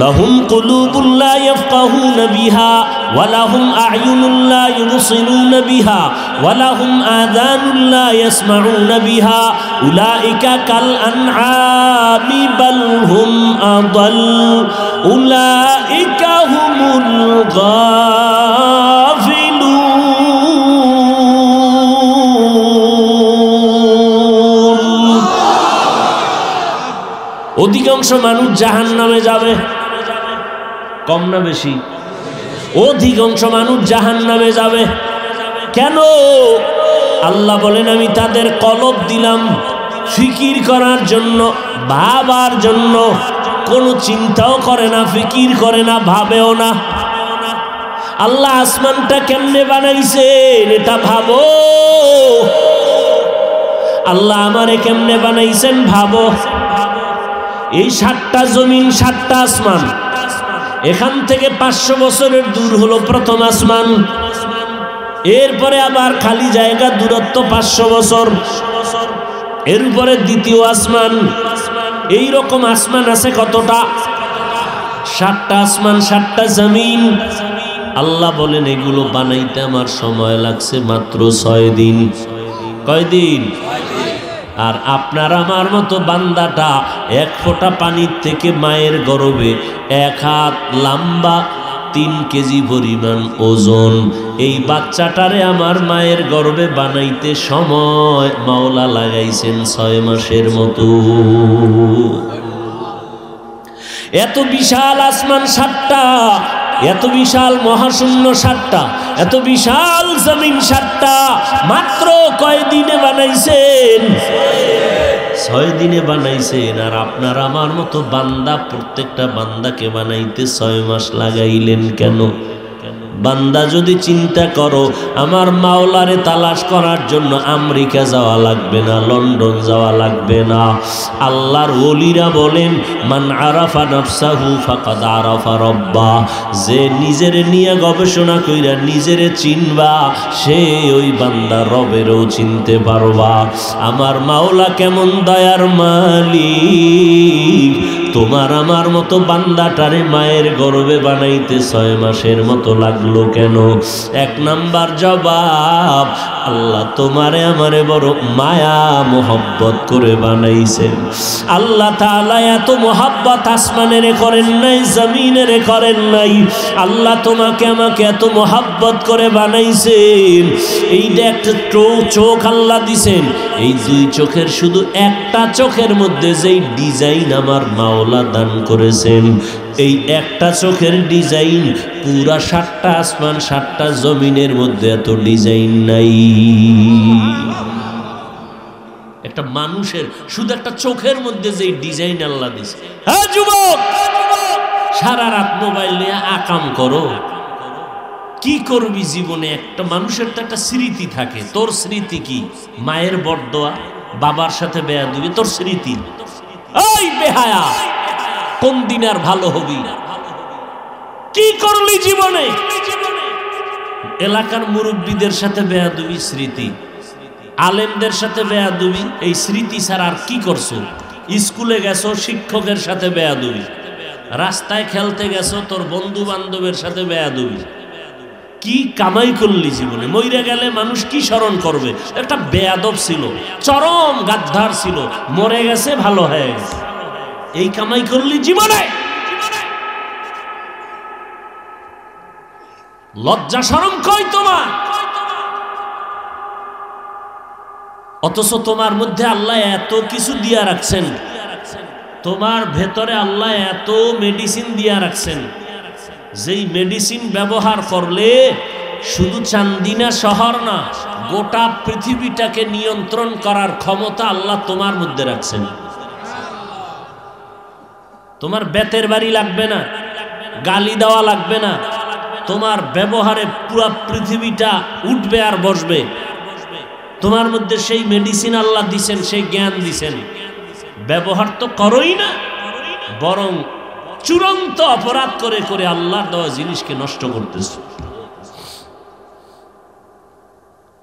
লাহুম কুলুবুন লা ইয়াফকাহুনা বিহা ওয়া লাহুম আ'য়ুনুন লা ইউবসিরুনা বিহা ওয়া লাহুম আযানুন লা ইয়াসমাউনা বিহা উলাইকা কাল আনআমি বাল হুম আদাল উলাইকা হুমুল গাফিলুন। অধিকাংশ মানুষ জাহান্নামে যাবে, কম না বেশি? অধিকাংশ মানুষ জাহান্নামে যাবে। কেন? আল্লাহ বলেন, আমি তাদের কলব দিলাম ফিকির করার জন্য, ভাবার জন্য। কোনো চিন্তাও করে না, ফিকির করে না, ভাবেও না। আল্লাহ আসমানটা কেমনে বানাইছেন এটা ভাবো। আল্লাহ আমারে কেমনে বানাইছেন ভাবো। এই 7টা জমিন, 7টা আসমান, এখান থেকে 500 বছরের দূর হলো প্রথম আসমান, এরপরে আবার খালি জায়গা দূরত্ব 500 বছর, এর উপরে দ্বিতীয় আসমান। এই রকম আসমান আছে কতটা? 7টা আসমান, 7টা জমিন। আল্লাহ বলেন, এগুলো বানাইতে আমার সময় লাগছে মাত্র 6 দিন। কয়দিন? আর আপনার আমার মতো বান্দাটা 1 ফোঁটা পানির থেকে মায়ের গর্ভে 1 হাত লম্বা 3 কেজি পরিমাণ ওজন। এই বাচ্চাটারে আমার মায়ের গর্ভে বানাইতে সময় মাওলা লাগাইছেন 6 মাসের মতো। এত বিশাল আসমান 7টা, এত বিশাল মহাশূন্য 7টা, এত বিশাল জমিন 7টা, মাত্র কয় দিনে বানাইছেন? 6 দিনে বানাইছেন। আর আপনার আমার মতো বান্দা, প্রত্যেকটা বান্দাকে বানাইতে 6 মাস লাগাইলেন কেন? বান্দা যদি চিন্তা করো, আমার মাওলারে তালাশ করার জন্য আমেরিকা যাওয়া লাগবে না, লন্ডন যাওয়া লাগবে না। আল্লাহর ওলিরা বলেন, মান আরাফা নাফসাহু ফাকাদ আরাফা রব্বা, যে নিজের নিয়ে গবেষণা কইরা নিজেরে চিনবা, সে ওই বান্দা রবেরও চিনতে পারবা। আমার মাওলা কেমন দয়ার মালিক, তোমার আমার মতো বান্দাটারে মায়ের গর্ভে বানাইতে 6 মাসের মতো লাগলো কেন? 1 নাম্বার জবাব, আল্লাহ তোমারে আমারে বড় মায়া মোহব্বত করে বানাইছেন। আল্লাহ তাআলা এত মোহব্বত আসমানেরে করেন নাই, জমিনেরে করেন নাই। আল্লাহ তোমাকে আমাকে এত মোহব্বত করে বানাইছেন। এইটা একটা চোখ আল্লাহ দিছেন, এই 2 চোখের শুধু একটা চোখের মধ্যে যেই ডিজাইন আমার মাওলা দান করেছেন, এই একটা চোখের ডিজাইন পুরা 7টা আসমান 7টা জমিনের মধ্যে এত ডিজাইন নাই। একটা মানুষের শুধু একটা চোখের মধ্যে যেই ডিজাইন আল্লাহ দিছে। হ্যাঁ যুবক, সারা রাত মোবাইল নিয়ে আকাম করো, কি করবি জীবনে? একটা মানুষের তো একটা স্মৃতি থাকে। তোর স্মৃতি কি? মায়ের বরদোয়া, বাবার সাথে বেয়াদবি তোর স্মৃতি। ওই বেহায়া, কোন দিন আর ভালো হবি? কি করলি জীবনে? এলাকার মুরব্বীদের সাথে বেয়াদবি স্মৃতি, আলেমদের সাথে বেয়াদবি, এই স্মৃতি ছাড়া আর কি করছো? স্কুলে গেছো, শিক্ষকের সাথে বেয়াদবি, রাস্তায় খেলতে গেছো, তোর বন্ধু বান্ধবের সাথে বেয়াদবি। কি কামাই করলি জীবনে? মইরা গেলে মানুষ কি স্মরণ করবে? একটা বেয়াদব ছিল, চরম গাদ্দার ছিল, মরে গেছে, ভালো হয়ে গেছে। এই কামাই করলি জীবনে? লজ্জা শরম কই তোমার? অথচ তোমার মধ্যে আল্লাহ এত কিছু দিয়া রাখছেন, তোমার ভেতরে আল্লাহ এত মেডিসিন দিয়া রাখছেন, যেই মেডিসিন ব্যবহার করলে শুধু চান্দিনা শহর না, গোটা পৃথিবীটাকে নিয়ন্ত্রণ করার ক্ষমতা আল্লাহ তোমার মধ্যে রাখছেন। তোমার বেতের বাড়ি লাগবে না, গালি দেওয়া লাগবে না, তোমার ব্যবহারে পুরো পৃথিবীটা উঠবে আর বসবে। তোমার মধ্যে সেই মেডিসিন আল্লাহ দিছেন, সেই জ্ঞান দিছেন, ব্যবহার তো করোই না, বরং চূড়ান্ত অপরাধ করে করে আল্লাহর দেওয়া জিনিসকে নষ্ট করতেছ।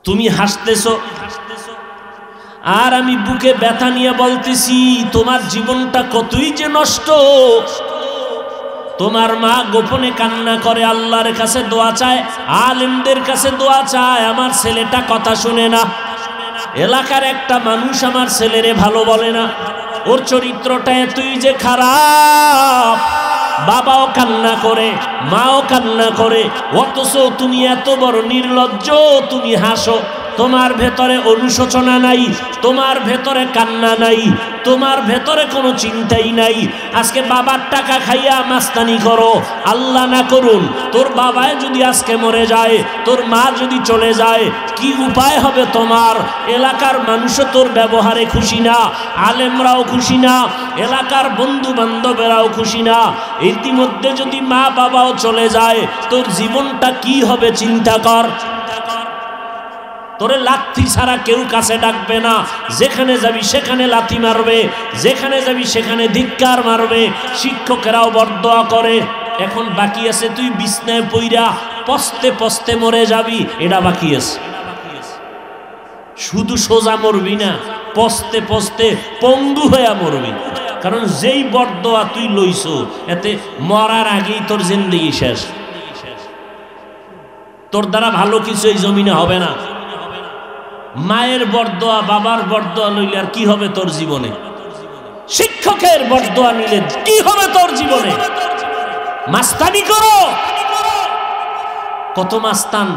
তুমি হাসতেছো আর আমি বুকে ব্যথা নিয়ে বলতেছি, তোমার জীবনটা কতই যে নষ্ট। তোমার মা গোপনে কান্না করে, আল্লাহর কাছে দোয়া চায়, আলেমদের কাছে দোয়া চায়, আমার ছেলেটা কথা শুনে না। এলাকার একটা মানুষ আমার ছেলেরে ভালো বলে না, ওর চরিত্রটা এতই যে খারাপ। বাবাও কান্না করে, মাও কান্না করে, অথচ তুমি এত বড় নির্লজ্জ, তুমি হাসো। তোমার ভেতরে অনুশোচনা নাই, তোমার ভেতরে কান্না নাই, তোমার ভেতরে কোনো চিন্তাই নাই। আজকে বাবার টাকা খাইয়া মাস্তানি করো, আল্লাহ না করুন তোর বাবায় যদি আজকে মরে যায়, তোর মা যদি চলে যায়, কি উপায় হবে তোমার? এলাকার মানুষও তোর ব্যবহারে খুশি না, আলেমরাও খুশি না, এলাকার বন্ধু বান্ধবেরাও খুশি না। ইতিমধ্যে যদি মা বাবাও চলে যায়, তোর জীবনটা কি হবে চিন্তা কর। তোরে লাথি ছাড়া কেউ কাছে ডাকবে না, যেখানে যাবি সেখানে লাথি মারবে, যেখানে যাবি সেখানে ধিক্কার মারবে, শিক্ষকেরাও বরদোয়া করে। এখন বাকি আছে তুই বিছনায় পইরা পস্তে পস্তে মরে যাবি, এটা বাকি আছে। শুধু সোজা মরবি না, পস্তে পস্তে পঙ্গু হইয়া মরবি। কারণ যেই বরদোয়া তুই লইছ, এতে মরার আগেই তোর জিন্দেগি শেষ। তোর দ্বারা ভালো কিছু এই জমিনে হবে না। মায়ের বরদোয়া, বাবার বরদোয়া লইলে আর কি হবে তোর জীবনে? শিক্ষকের বরদোয়া নিলে কি হবে তোর জীবনে? মাস্তানি করো, কত মাস্তান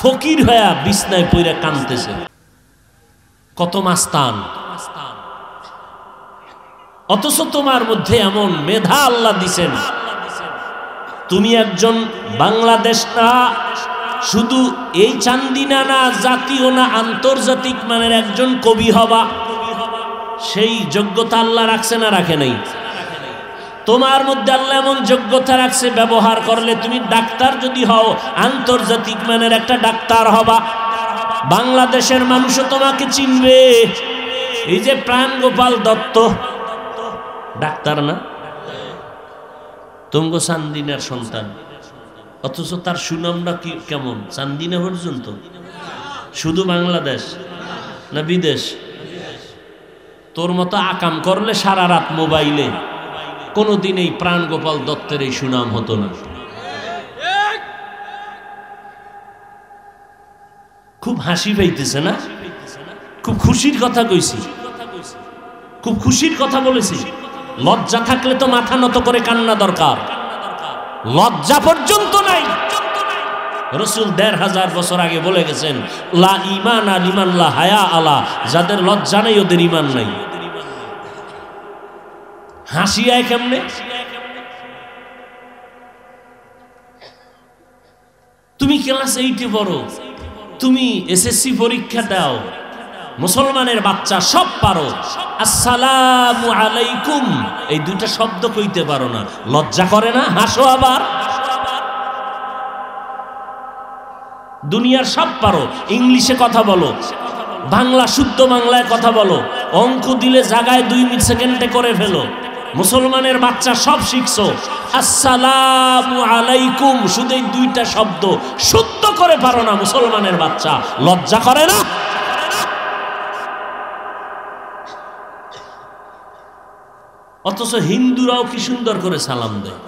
ফকির হয়ে বিছনায় পইরা কাঁদতেছে, কত মাস্তান। অথচ তোমার মধ্যে এমন মেধা আল্লাহ দিছেন, তুমি একজন বাংলাদেশ না, শুধু এই চান্দিনা না, জাতীয় না, আন্তর্জাতিক মানের একজন কবি হবা, সেই যোগ্যতা আল্লাহ রাখছে না রাখে নাই? তোমার মধ্যে আল্লাহ এমন যোগ্যতা রাখছে, ব্যবহার করলে তুমি ডাক্তার যদি হও, আন্তর্জাতিক মানের একটা ডাক্তার হবা, বাংলাদেশের মানুষও তোমাকে চিনবে। এই যে প্রাণগোপাল দত্ত ডাক্তার না, তুমগো চান্দিনার সন্তান, অথচ তার সুনামটা কি কেমন? চান্দিনা পর্যন্ত? শুধু বাংলাদেশ না বিদেশ? তোর মতো আকাম করলে সারা রাত মোবাইলে, কোনোদিন এই প্রাণগোপাল দত্তের এই সুনাম হতো না। খুব হাসি পাইতেছে না? খুব খুশির কথা কইছি, খুব খুশির কথা বলেছি। লজ্জা থাকলে তো মাথা নত করে কান্না দরকার, লজ্জা পর্যন্ত নাই। রাসূল ১৫০০ বছর আগে বলে গেছেন, লা ঈমানা লিমান লা হায়া আলা, যাদের লজ্জা নেই ওদের ঈমান নাই। হাসি আয় কেমনে? তুমি ক্লাস 8-এ পড়ো, তুমি এসএসসি পরীক্ষা দাও, মুসলমানের বাচ্চা সব পারো, আসসালামু আলাইকুম এই দুইটা শব্দ কইতে পারো না, লজ্জা করে না? হাসো আবার। দুনিয়ার সব পারো, ইংলিশে কথা বলো, বাংলা শুদ্ধ বাংলায় কথা বলো, অঙ্ক দিলে জায়গায় 2 সেকেন্ডে করে ফেলো, মুসলমানের বাচ্চা সব শিখছো, আসসালামু আলাইকুম শুধু এই দুইটা শব্দ শুদ্ধ করে পারো না মুসলমানের বাচ্চা, লজ্জা করে না? অথচ হিন্দুরাও কি সুন্দর করে সালাম দেয়।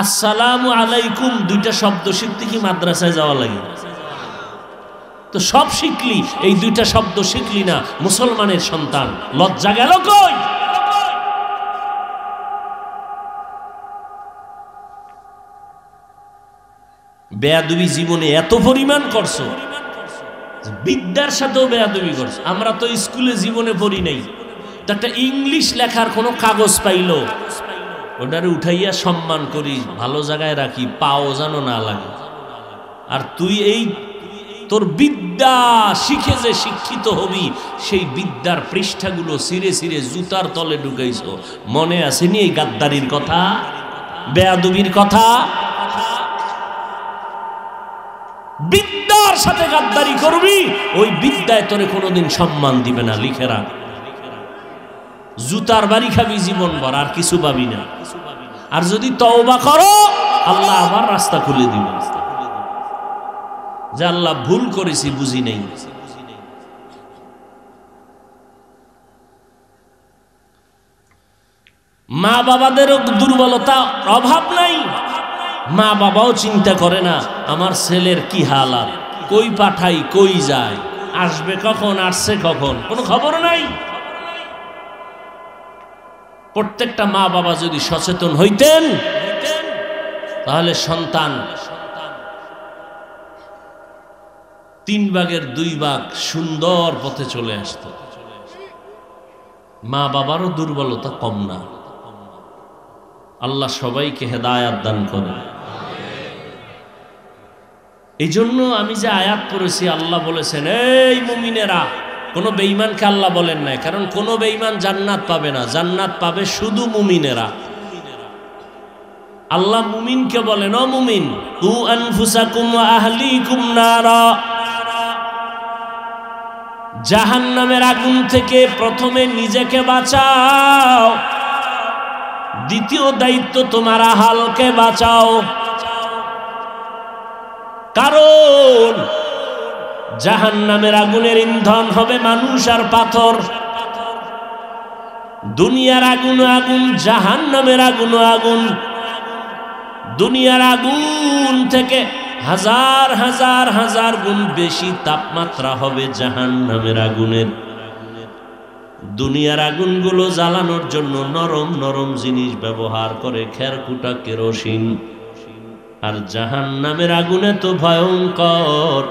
আসসালামু আলাইকুম দুইটা শব্দ শিখতে কি মাদ্রাসায় যাওয়া লাগে? তো সব শিখলি, এই দুইটা শব্দ শিখলি না, মুসলমানের সন্তান, লজ্জা গেল কই? বেয়াদবি জীবনে এত পরিমাণ করছো, বিদ্যার সাথেও বেয়াদবি করছো। আমরা তো স্কুলে জীবনে পড়ি নাই, তো একটা ইংলিশ লেখার কোনো কাগজ পাইলো, ওটারে উঠাইয়া সম্মান করি, ভালো জায়গায় রাখি, পাও যেন না লাগে। আর তুই এই তোর বিদ্যা শিখে যে শিক্ষিত হবি, সেই বিদ্যার পৃষ্ঠাগুলো ছিঁড়ে ছিঁড়ে জুতার তলে ঢুকাইছ। মনে আসেনি এই গাদ্দারির কথা, বেয়াদবির কথা? বিদ্যার সাথে গাদ্দারি করবি, ওই বিদ্যায় তোরে কোনোদিন সম্মান দিবে না, লিখে রাখ। জুতার বাড়ি খাবি জীবন ভর, আর কিছু পাবি না। আর যদি তওবা করো, আল্লাহ আবার রাস্তা খুলে দিবে, যে আল্লাহ ভুল করেছি, বুঝি নেই। মা বাবাদেরও দুর্বলতা অভাব নাই, মা বাবাও চিন্তা করে না আমার ছেলের কি হালাত, কই পাঠাই, কই যায়, আসবে কখন, আসছে কখন, কোনো খবর নাই। প্রত্যেকটা মা বাবা যদি সচেতন হইতেন, তাহলে সন্তান 3 ভাগের 2 ভাগ সুন্দর পথে চলে আসত। মা বাবারও দুর্বলতা কম না। আল্লাহ সবাইকে হেদায়াত দান করে। এই জন্য আমি যে আয়াত পড়েছি, আল্লাহ বলেছেন এই মুমিনেরা, কোনো বেঈমানকে আল্লাহ বলেন নাই, কারণ কোনো বেঈমান জান্নাত পাবে না, জান্নাত পাবে শুধু মুমিনেরা। আল্লাহ মুমিনকে বলেন, ও মুমিন, কু আনফুসাকুম ওয়া আহলিকুম নারা, জাহান্নামের আগুন থেকে প্রথমে নিজেকে বাঁচাও, দ্বিতীয় দায়িত্ব তোমার আহালকে বাঁচাও। কারণ জাহান্নামের আগুনের ইন্ধন হবে মানুষ আর পাথর। দুনিয়ার আগুন আগুন, জাহান্নামের আগুন আগুন। দুনিয়ার আগুন থেকে হাজার হাজার হাজার গুণ বেশি তাপমাত্রা হবে জাহান্নামের আগুনের। দুনিয়ার আগুনগুলো জ্বালানোর জন্য নরম নরম জিনিস ব্যবহার করে, খেরকুটা, কেরোসিন। আর জাহান্নামের আগুনে তো ভয়ঙ্কর।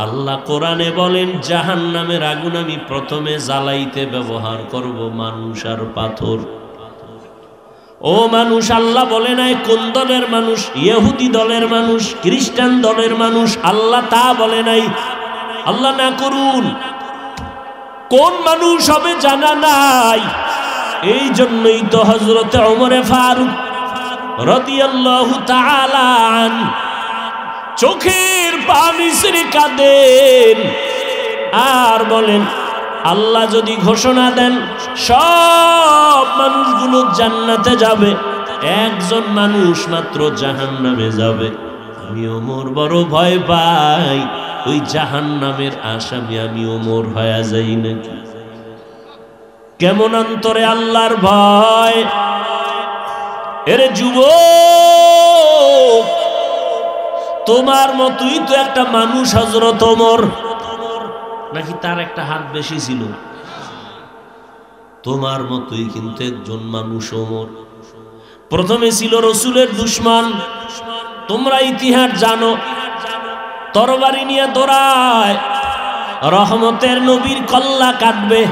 আল্লাহ কোরআনে বলেন জাহান্নামের আগুন আমি প্রথমে জ্বালাইতে ব্যবহার করব মানুষ আর পাথর। ও মানুষ, আল্লাহ বলে নাই কোন দলের মানুষ, ইহুদি দলের মানুষ, খ্রিস্টান দলের মানুষ, আল্লাহ তা বলে নাই। আল্লাহ না করুন, কোন মানুষ হবে জানা নাই। এই জন্যই তো হযরতে ওমরে ফারুক রাদিয়াল্লাহু তাআলা আনহু চোখের পানি ছেড়ে কাঁদেন আর বলেন, আল্লাহ যদি ঘোষণা দেন সব মানুষগুলো জান্নাতে যাবে, একজন মানুষ মাত্র জাহান্নামে যাবে, আমি ওমর বড় ভয় পাই ওই জাহান্নামের আসামি আমি ওমর হয়ে যাই নাকি। কেমন অন্তরে আল্লাহর ভয়। এরে যুবক, তোমার মতোই তো একটা মানুষ হযরত ওমর, নাকি তার একটা হাত বেশি ছিল? তোমার মতোই কিন্তু একজন মানুষ ওমর। প্রথমে ছিল রাসূলের দুশমন। তোমরা ইতিহাস জানো, তরবারি নিয়ে দৌড়ায়, রহমতের নবীর কল্লা কাটবে,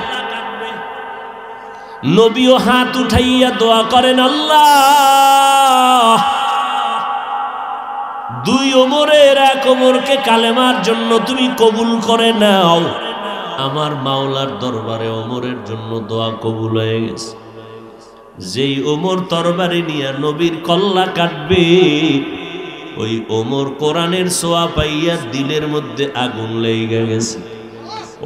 নবীও হাত উঠাইয়া দোয়া করেন, আল্লাহ দুই ওমরের এক ওমরকে কালেমার জন্য তুমি কবুল করে নাও। আমার মাওলার দরবারে ওমরের জন্য দোয়া কবুল হয়ে গেছে। যেই ওমর তরবারি নিয়ে নবীর কল্লা কাটবে, ওই ওমর কোরআনের ছোঁয়া পাইয়া দিলের মধ্যে আগুন লেগে গেছে।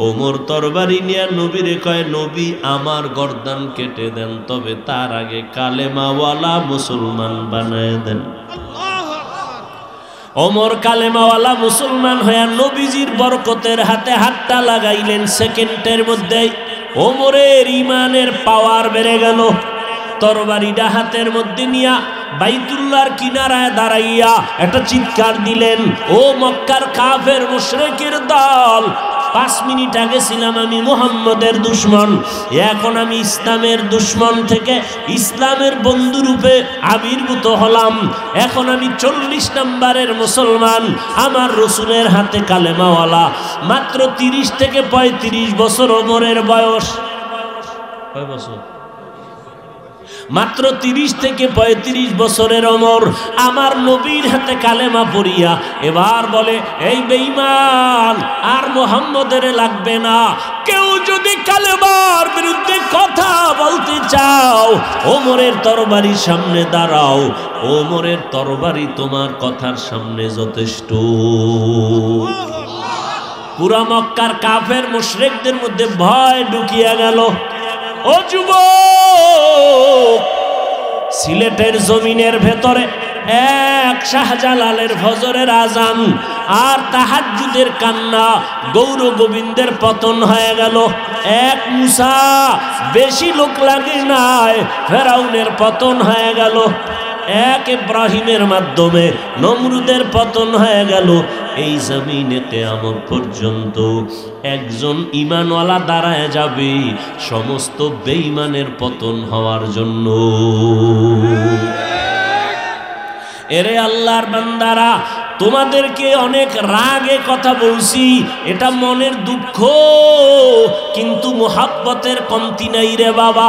ওমর তরবারি নিয়ে নবীরে কয়, নবী আমার গর্দান কেটে দেন, তবে তার আগে কালেমাওয়ালা মুসলমান বানায় দেন। ওমর কালেমাওয়ালা মুসলমান হয়ে নবীজির বরকতের হাতে হাতটা লাগাইলেন। সেকেন্ডের মধ্যে ওমরের ইমানের পাওয়ার বেড়ে গেল। তরবারিটা হাতের মধ্যে নিয়া বাইতুল্লাহর কিনারায় দাঁড়াইয়া একটা চিৎকার দিলেন, ও মক্কার কাফের মুশরিকের দল, 5 মিনিট আগে ছিলাম আমি মুহাম্মদের দুশমন, এখন আমি ইসলামের দুশমন থেকে ইসলামের বন্ধুরূপে আবির্ভূত হলাম। এখন আমি 40 নম্বরের মুসলমান, আমার রসুলের হাতে কালেমাওয়ালা। মাত্র 30 থেকে 35 বছর ওমরের বয়স। কয় বছর? মাত্র 30 থেকে 35 বছরের ওমর আমার নবীর হাতে কালেমা পড়িয়া এবার বলে, এই বেঈমান, আর মুহাম্মদের লাগবে না। কেউ যদি কালেমার বিরুদ্ধে কথা বলতে চাও, ওমরের তরবারির সামনে দাঁড়াও, ওমরের তরবারি তোমার কথার সামনে যথেষ্ট। পুরা মক্কার কাফের মুশরিকদের মধ্যে ভয় ঢুকিয়া গেল। ও যুবক, সিলেটের জমিনের ভেতরে এক শাহজালালের ফজরের আজান আর তাহাজ্জুদের কান্না, গৌর গোবিন্দের পতন হয়ে গেল। এক মুসা, বেশি লোক লাগে নাই, ফেরাউনের পতন হয়ে গেল। এক ইব্রাহিমের মাধ্যমে নমরুদের পতন হয়ে গেল। এই জমিনে কিয়ামত পর্যন্ত একজন ঈমানওয়ালা দাঁড়ায় যাবে সমস্ত বেঈমানের পতন হওয়ার জন্য। এরে আল্লাহর বান্দারা, তোমাদেরকে অনেক রাগে কথা বলছি, এটা মনের দুঃখ, কিন্তু মুহাব্বতের কমতি নাই রে বাবা।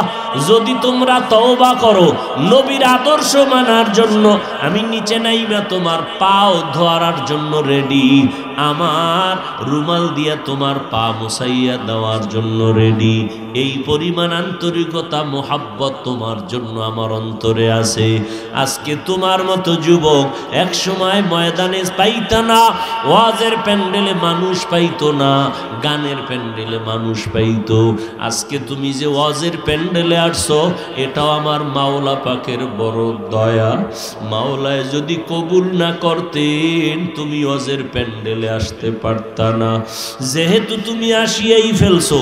যদি তোমরা তওবা করো, নবীর আদর্শ মানার জন্য, আমি নিচে নাইবা তোমার পাও ধোয়ার জন্য রেডি, আমার রুমাল দিয়া তোমার পা মুছাইয়া দেওয়ার জন্য রেডি। এই পরিমাণ আন্তরিকতা মুহাব্বত তোমার জন্য আমার অন্তরে আছে। আজকে তোমার মতো যুবক এক সময় ময়দানে পাইতো না, ওয়াজের প্যান্ডেলে মানুষ পাইতো না, গানের প্যান্ডেলে মানুষ পাইতো। আজকে তুমি যে ওয়াজের প্যান্ডেলে আসছো, এটাও আমার মাওলা পাকের বড় দয়া। মাওলায় যদি কবুল না করতেন, তুমি ওয়াজের প্যান্ডেলে আসতে পারতা না। যেহেতু তুমি আসিয়াই ফেলছো,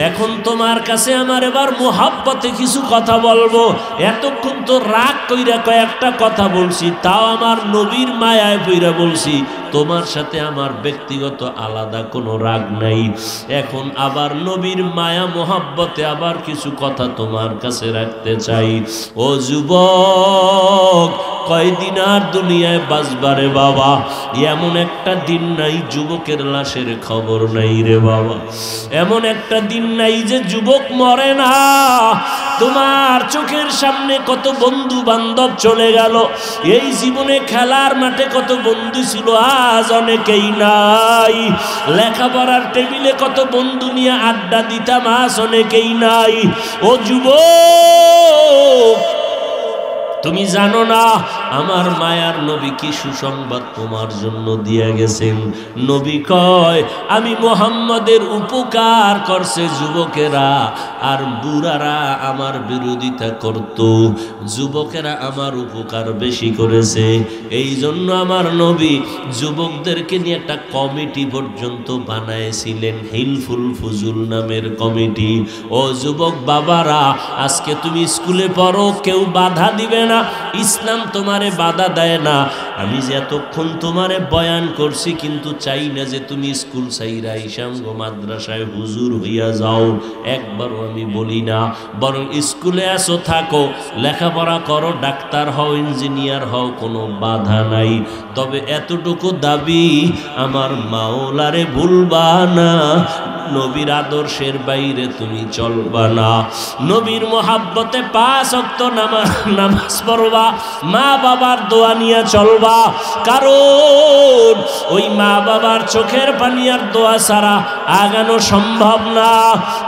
এখন তোমার কাছে আমার এবার মুহাব্বতে কিছু কথা বলবো। এতক্ষণ তো রাগ কইরা কয়েকটা কথা বলছি, তাও আমার নবীর মায়ায় পইরা বলছি। তোমার সাথে আমার ব্যক্তিগত আলাদা কোনো রাগ নাই। এখন আবার নবীর মায়া মোহাব্বতে আবার কিছু কথা তোমার কাছে রাখতে চাই। ও যুবক, কয়দিন আর দুনিয়ায় বাঁচবারে বাবা। এমন একটা দিন নাই যুবকের লাশের খবর নাই রে বাবা। এমন একটা দিন নাই যে যুবক মরে না। তোমার চোখের সামনে কত বন্ধু বান্ধব চলে গেল। এই জীবনে খেলার মাঠে কত বন্ধু ছিল, আজ অনেকেই নাই। লেখাপড়ার টেবিলে কত বন্ধু নিয়ে আড্ডা দিতাম, আজ অনেকেই নাই। ও যুবক, তুমি জানো না আমার মায়ার নবী কি সুসংবাদ তোমার জন্য দিয়ে গেছেন। নবী কয়, আমি মুহাম্মদের উপকার করছে যুবকেরা, আর বুড়ারা আমার বিরোধিতা করত। যুবকেরা আমার উপকার বেশি করেছে। এই জন্য আমার নবী যুবকদেরকে নিয়ে একটা কমিটি পর্যন্ত বানাইছিলেন, হিলফুল ফুজুল নামের কমিটি। ও যুবক বাবারা, আজকে তুমি স্কুলে পড়ো, কেউ বাধা দিবে না, ইসলাম তোমারে বাধা দেয় না। আমি যে এতক্ষণ তোমারে বয়ান করছি, কিন্তু চাই না যে তুমি স্কুল ছাইরা ইসামগ মাদ্রাসায় হুজুর হইয়া যাও, একবারও আমি বলি না। বরং স্কুলে আসো, থাকো, লেখাপড়া করো, ডাক্তার হও, ইঞ্জিনিয়ার হও, কোনো বাধা নাই। তবে এতটুকু দাবি, আমার মাওলারে ভুলবা না, নবীর আদর্শের বাইরে তুমি চলবা না। নবীর মোহাব্বতে 5 ওয়াক্ত নামাজ পড়বা, মা বাবার দোয়া নিয়ে চলবা। কারণ ওই মা বাবার চোখের পানি আর দোয়া ছাড়া আগানো সম্ভব না।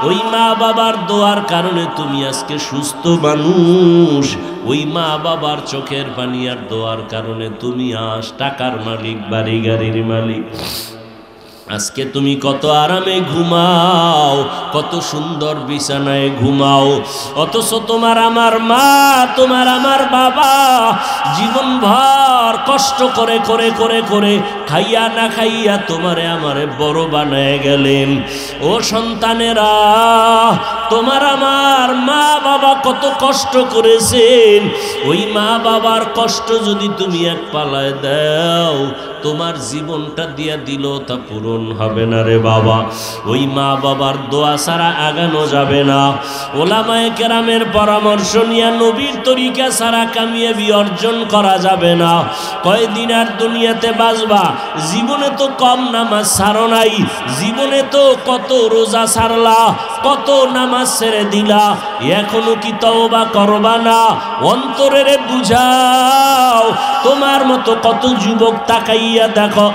ওই মা বাবার দোয়ার কারণে তুমি আজকে সুস্থ মানুষ। ওই মা বাবার চোখের পানি আর দোয়ার কারণে তুমি আজ টাকার মালিক, বাড়ি গাড়ির মালিক। আজকে তুমি কত আরামে ঘুমাও, কত সুন্দর বিছানায় ঘুমাও। অথচ তোমার আমার মা, তোমার আমার বাবা জীবনভর কষ্ট করে করে করে করে, খাইয়া না খাইয়া তোমারে আমারে বড় বানায় গেলেন। ও সন্তানেরা, তোমার আমার মা বাবা কত কষ্ট করেছেন। ওই মা বাবার কষ্ট যদি তুমি এক পালায় দাও, তোমার জীবনটা দিয়া দিল তা পূরণ হবে না রে বাবা। ওই মা বাবার দোয়া ছাড়া আগানো যাবে না। ওলামায়ে কেরামের পরামর্শ নিয়ে নবীর তরিকা ছাড়া কামিয়াবি অর্জন করা যাবে না। কয়দিন আর দুনিয়াতে বাঁচবা? জীবনে তো কম নামাজ ছাড়ো নাই, জীবনে তো কত রোজা ছাড়লা, কত নামাজ ছেড়ে দিলা, এখনো কি তওবা করবা না? অন্তরের বুঝাও। তোমার মতো কত যুবক তাকাইয়া দেখো,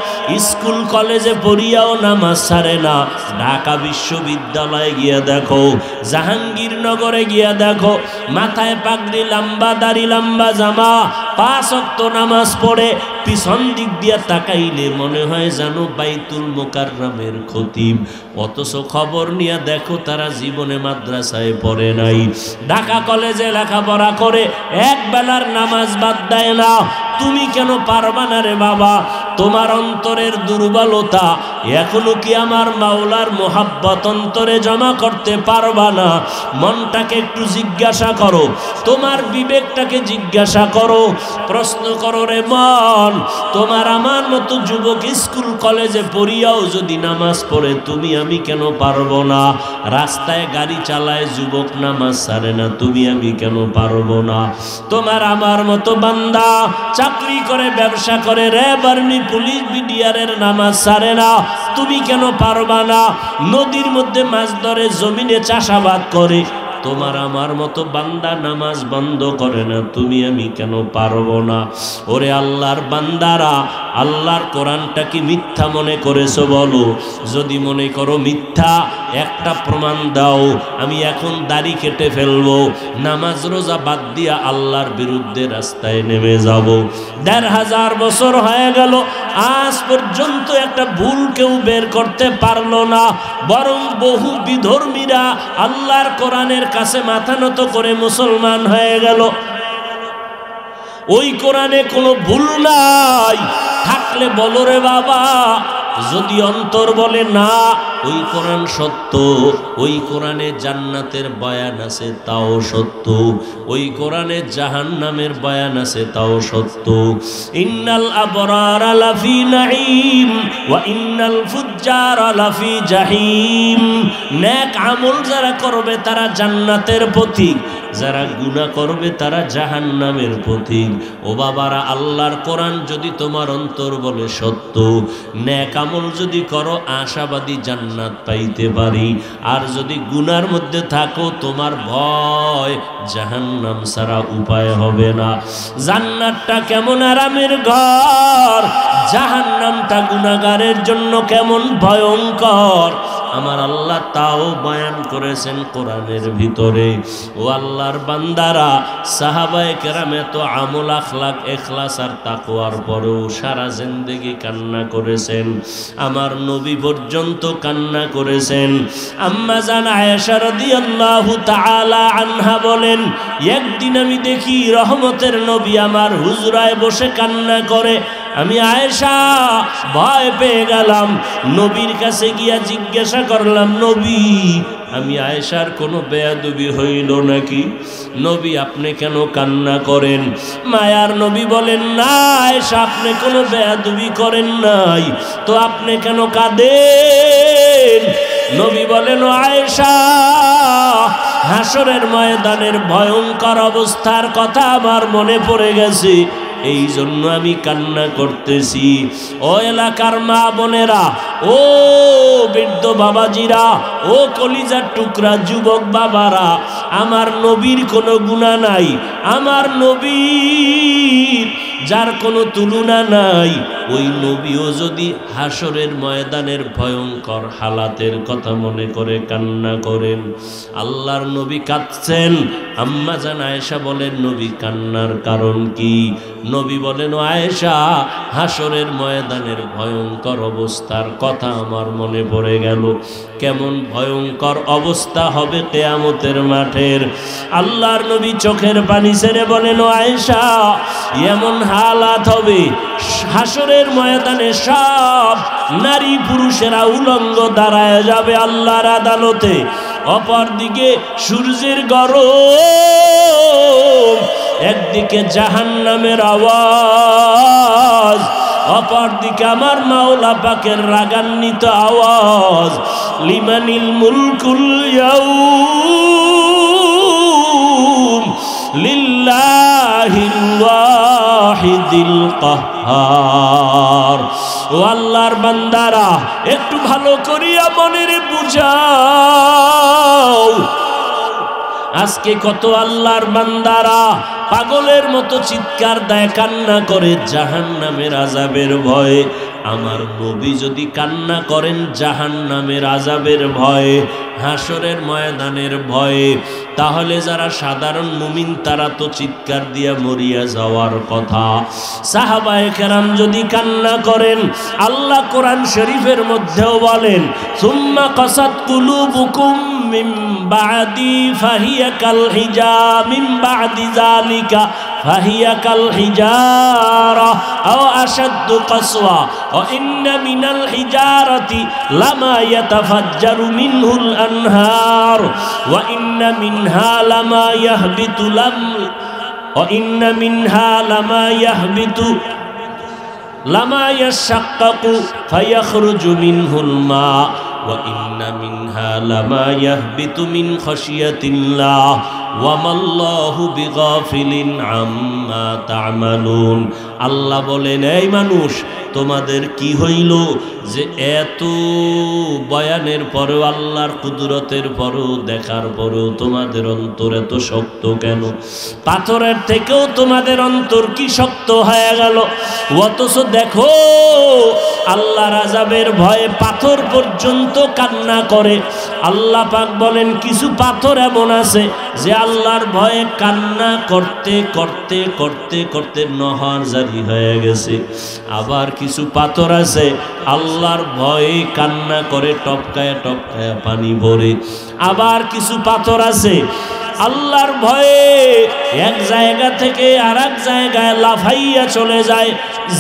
স্কুল কলেজে পড়িয়াও নামাজ ছাড়ে না। ঢাকা বিশ্ববিদ্যালয়ে গিয়া দেখো, জাহাঙ্গীরনগরে গিয়া দেখো, মাথায় পাগড়ি, লম্বা দাড়ি, লম্বা জামা, 5 ওয়াক্ত নামাজ পড়ে। পিছন দিক দিয়া তাকাইলে মনে হয় জানো বাইতুল মোকাররমের খতিব। অথচ খবর নিয়ে দেখো তারা জীবনে মাদ্রাসায় পড়ে নাই। ঢাকা কলেজে লেখাপড়া করে এক বেলার নামাজ বাদ দেয় না। তুমি কেন পারবা না রে বাবা? তোমার অন্তরের দুর্বলতা, এখনো কি আমার মাওলার মোহাব্বত অন্তরে জমা করতে পারবা না? মনটাকে একটু জিজ্ঞাসা করো, তোমার বিবেকটাকে জিজ্ঞাসা করো, প্রশ্ন করো রে মন। তোমার আমার মতো যুবক স্কুল কলেজে পড়িয়াও যদি নামাজ পড়ে, তুমি আমি কেন পারবো না? রাস্তায় গাড়ি চালায় যুবক নামাজ ছাড়ে না, তুমি আমি কেন পারবো না? তোমার আমার মতো বান্দা চাকরি করে, ব্যবসা করে, র্যাব, আর্মি, পুলিশ, বিডিআরের নামাজ ছাড়ে না, তুমি কেন পারবা না? নদীর মধ্যে মাছ ধরে, জমিনে চাষাবাদ করে, তোমার আমার মতো বান্দা নামাজ বন্ধ করে না, তুমি আমি কেন পারবো না? ওরে আল্লাহর বান্দারা, আল্লাহর কোরআনটা কি মিথ্যা মনে করেছো? বলো। যদি মনে করো মিথ্যা, একটা প্রমাণ দাও। আমি এখন দাড়ি কেটে ফেলবো, নামাজ রোজা বাদ দিয়া আল্লাহর বিরুদ্ধে রাস্তায় নেমে যাব। 1500 বছর হয়ে গেল, আজ পর্যন্ত একটা ভুল কেউ বের করতে পারলো না। বরং বহু বিধর্মীরা আল্লাহর কোরআনের কাছে মাথা নত করে মুসলমান হয়ে গেল। ওই কোরআনে কোনো ভুল নাই। থাকলে বলো রে বাবা। যদি অন্তর বলে না ওই কোরআন সত্য, ওই কোরআনে জান্নাতের বয়ান আছে তাও সত্য, ওই কোরআনে জাহান্নামের বয়ান আছে তাও সত্য। ইন্নাল আবরারা লাফি নাঈম ওয়া ইন্নাল ফুজ্জারা লাফি জাহিম। নেক আমল যারা করবে তারা জান্নাতের পথিক, যারা গুনাহ করবে তারা জাহান্নামের পথিক। ও বাবারা, আল্লাহর কোরআন যদি তোমার অন্তর বলে সত্য, নেক আমল যদি করো আশাবাদী জান্নাত পাইতে পারি। আর যদি গুনার মধ্যে থাকো তোমার ভয় জাহান্নাম ছাড়া উপায় হবে না। জান্নাতটা কেমন আরামের ঘর, জাহান্নামটা গুনাহগারের জন্য কেমন ভয়ঙ্কর আমার আল্লাহ তাও বয়ান করেছেন কোরআনের ভিতরে। ও আল্লাহর বান্দারা, সাহাবায়ে কেরাম এত আমল আখলাক ইখলাস আর তাকওয়ার পরেও সারা জিন্দেগি কান্না করেছেন। আমার নবী পর্যন্ত কান্না করেছেন। আম্মা জান আয়েশা রাদিয়াল্লাহু তাআলা আনহা বলেন, একদিন আমি দেখি রহমতের নবী আমার হুজরায় বসে কান্না করে। আমি আয়েশা ভয় পেয়ে গেলাম, নবীর কাছে গিয়া জিজ্ঞাসা করলাম, নবী আমি আয়েশার কোনো বেয়াদবি হইল নাকি? নবী আপনি কেন কান্না করেন? মায়ার নবী বলেন, না আয়েশা আপনি কোনো বেয়াদবি করেন নাই, তো আপনি কেন কাঁদেন? নবী বলেন, ও আয়েশা হাসরের ময়দানের ভয়ঙ্কর অবস্থার কথা আমার মনে পড়ে গেছে, এই জন্য আমি কান্না করতেছি। ও এলাকার মা বোনেরা, ও বৃদ্ধ বাবাজিরা, ও কলিজার টুকরা যুবক বাবারা, আমার নবীর কোনো গুনাহ নাই, আমার নবীর যার কোনো তুলনা নাই, ওই নবীও যদি হাসরের ময়দানের ভয়ঙ্কর হালাতের কথা মনে করে কান্না করেন। আল্লাহর নবী কাঁদছেন। আম্মা জান আয়েশা বলেন, নবী কান্নার কারণ কি? নবী বলেন, ও আয়েশা হাসরের ময়দানের ভয়ঙ্কর অবস্থার কথা আমার মনে পড়ে গেল। কেমন ভয়ঙ্কর অবস্থা হবে কিয়ামতের মাঠের। আল্লাহর নবী চোখের পানি ছেড়ে বলেন, ও আয়েশা এমন হালাত হবে হাসরের ময়দানে সব নারী পুরুষেরা উলঙ্গ দাঁড়ায় যাবে আল্লাহর আদালতে। অপরদিকে সূর্যের গরম, একদিকে জাহান্নামের আওয়াজ, অপরদিকে আমার মাওলা পাকের রাগান্বিত আওয়াজ, লিমানিল মুলকুল ইয়াউম লিল্লাহিল ওয়াহিদিল কাহ্হার। ও আল্লাহর বান্দারা, একটু ভালো করিয়া মনের বুঝাও, আজকে কত আল্লাহর বান্দারা পাগলের মতো চিৎকার দেয়, কান্না করে জাহান্নামের আযাবের ভয়ে। আমার নবী যদি কান্না করেন জাহান্নামের আযাবের ভয়ে, হাসরের ময়দানের ভয়ে, তাহলে যারা সাধারণ মুমিন তারা তো চিৎকার দিয়া মরিয়া যাওয়ার কথা। সাহাবায়ে কেরাম যদি কান্না করেন, আল্লাহ কোরআন শরীফের মধ্যেও বলেন, সুম্মা কাসাত কুলুবুকুম মিন বাদি ফাহিয়া কাল হিজার মিন বাদি যালিকা ফাহিয়া কাল হিজারা আও আশাদ্দু কাসওয়া ওয়া ইন্না মিনাল হিজারাতি লামা ইয়াতাফাজ্জারু মিনহুল আনহার ওয়া ইন্না মিনহা লামা ইয়াহবিতু ওয়া ইন্না মিনহা লামা ইয়াহবিতু লামা ইয়াশাক্কাকু ফায়াখরুজু মিনহুল মা ওয়া ইন্না মিনহা লামা ইয়াহবিতু মিন খাশিয়াতিল্লাহ ওয়া মাল্লাহু বিগাফিলিন আম্মা তা'মালুন। আল্লাহ বলেন, এই মানুষ তোমাদের কি হইল যে এত বয়ানের পরেও, আল্লাহর কুদরতের পরেও, দেখার পরেও তোমাদের অন্তর এত শক্ত কেন? পাথরের থেকেও তোমাদের অন্তর কি শক্ত হয়ে গেল? অথচ দেখো আল্লাহর আযাবের ভয়ে পাথর পর্যন্ত কান্না করে। আল্লাহ পাক বলেন, কিছু পাথর এমন আছে যে আল্লাহর ভয়ে কান্না করতে করতে করতে করতে নহর জারি হয়ে গেছে। আবার কিছু পাথর আছে আল্লাহর ভয়ে কান্না করে টপকায়া টপকায়া পানি ভরে। আবার কিছু পাথর আছে আল্লাহর ভয়ে এক জায়গা থেকে আরেক জায়গায় লাফাইয়া চলে যায়,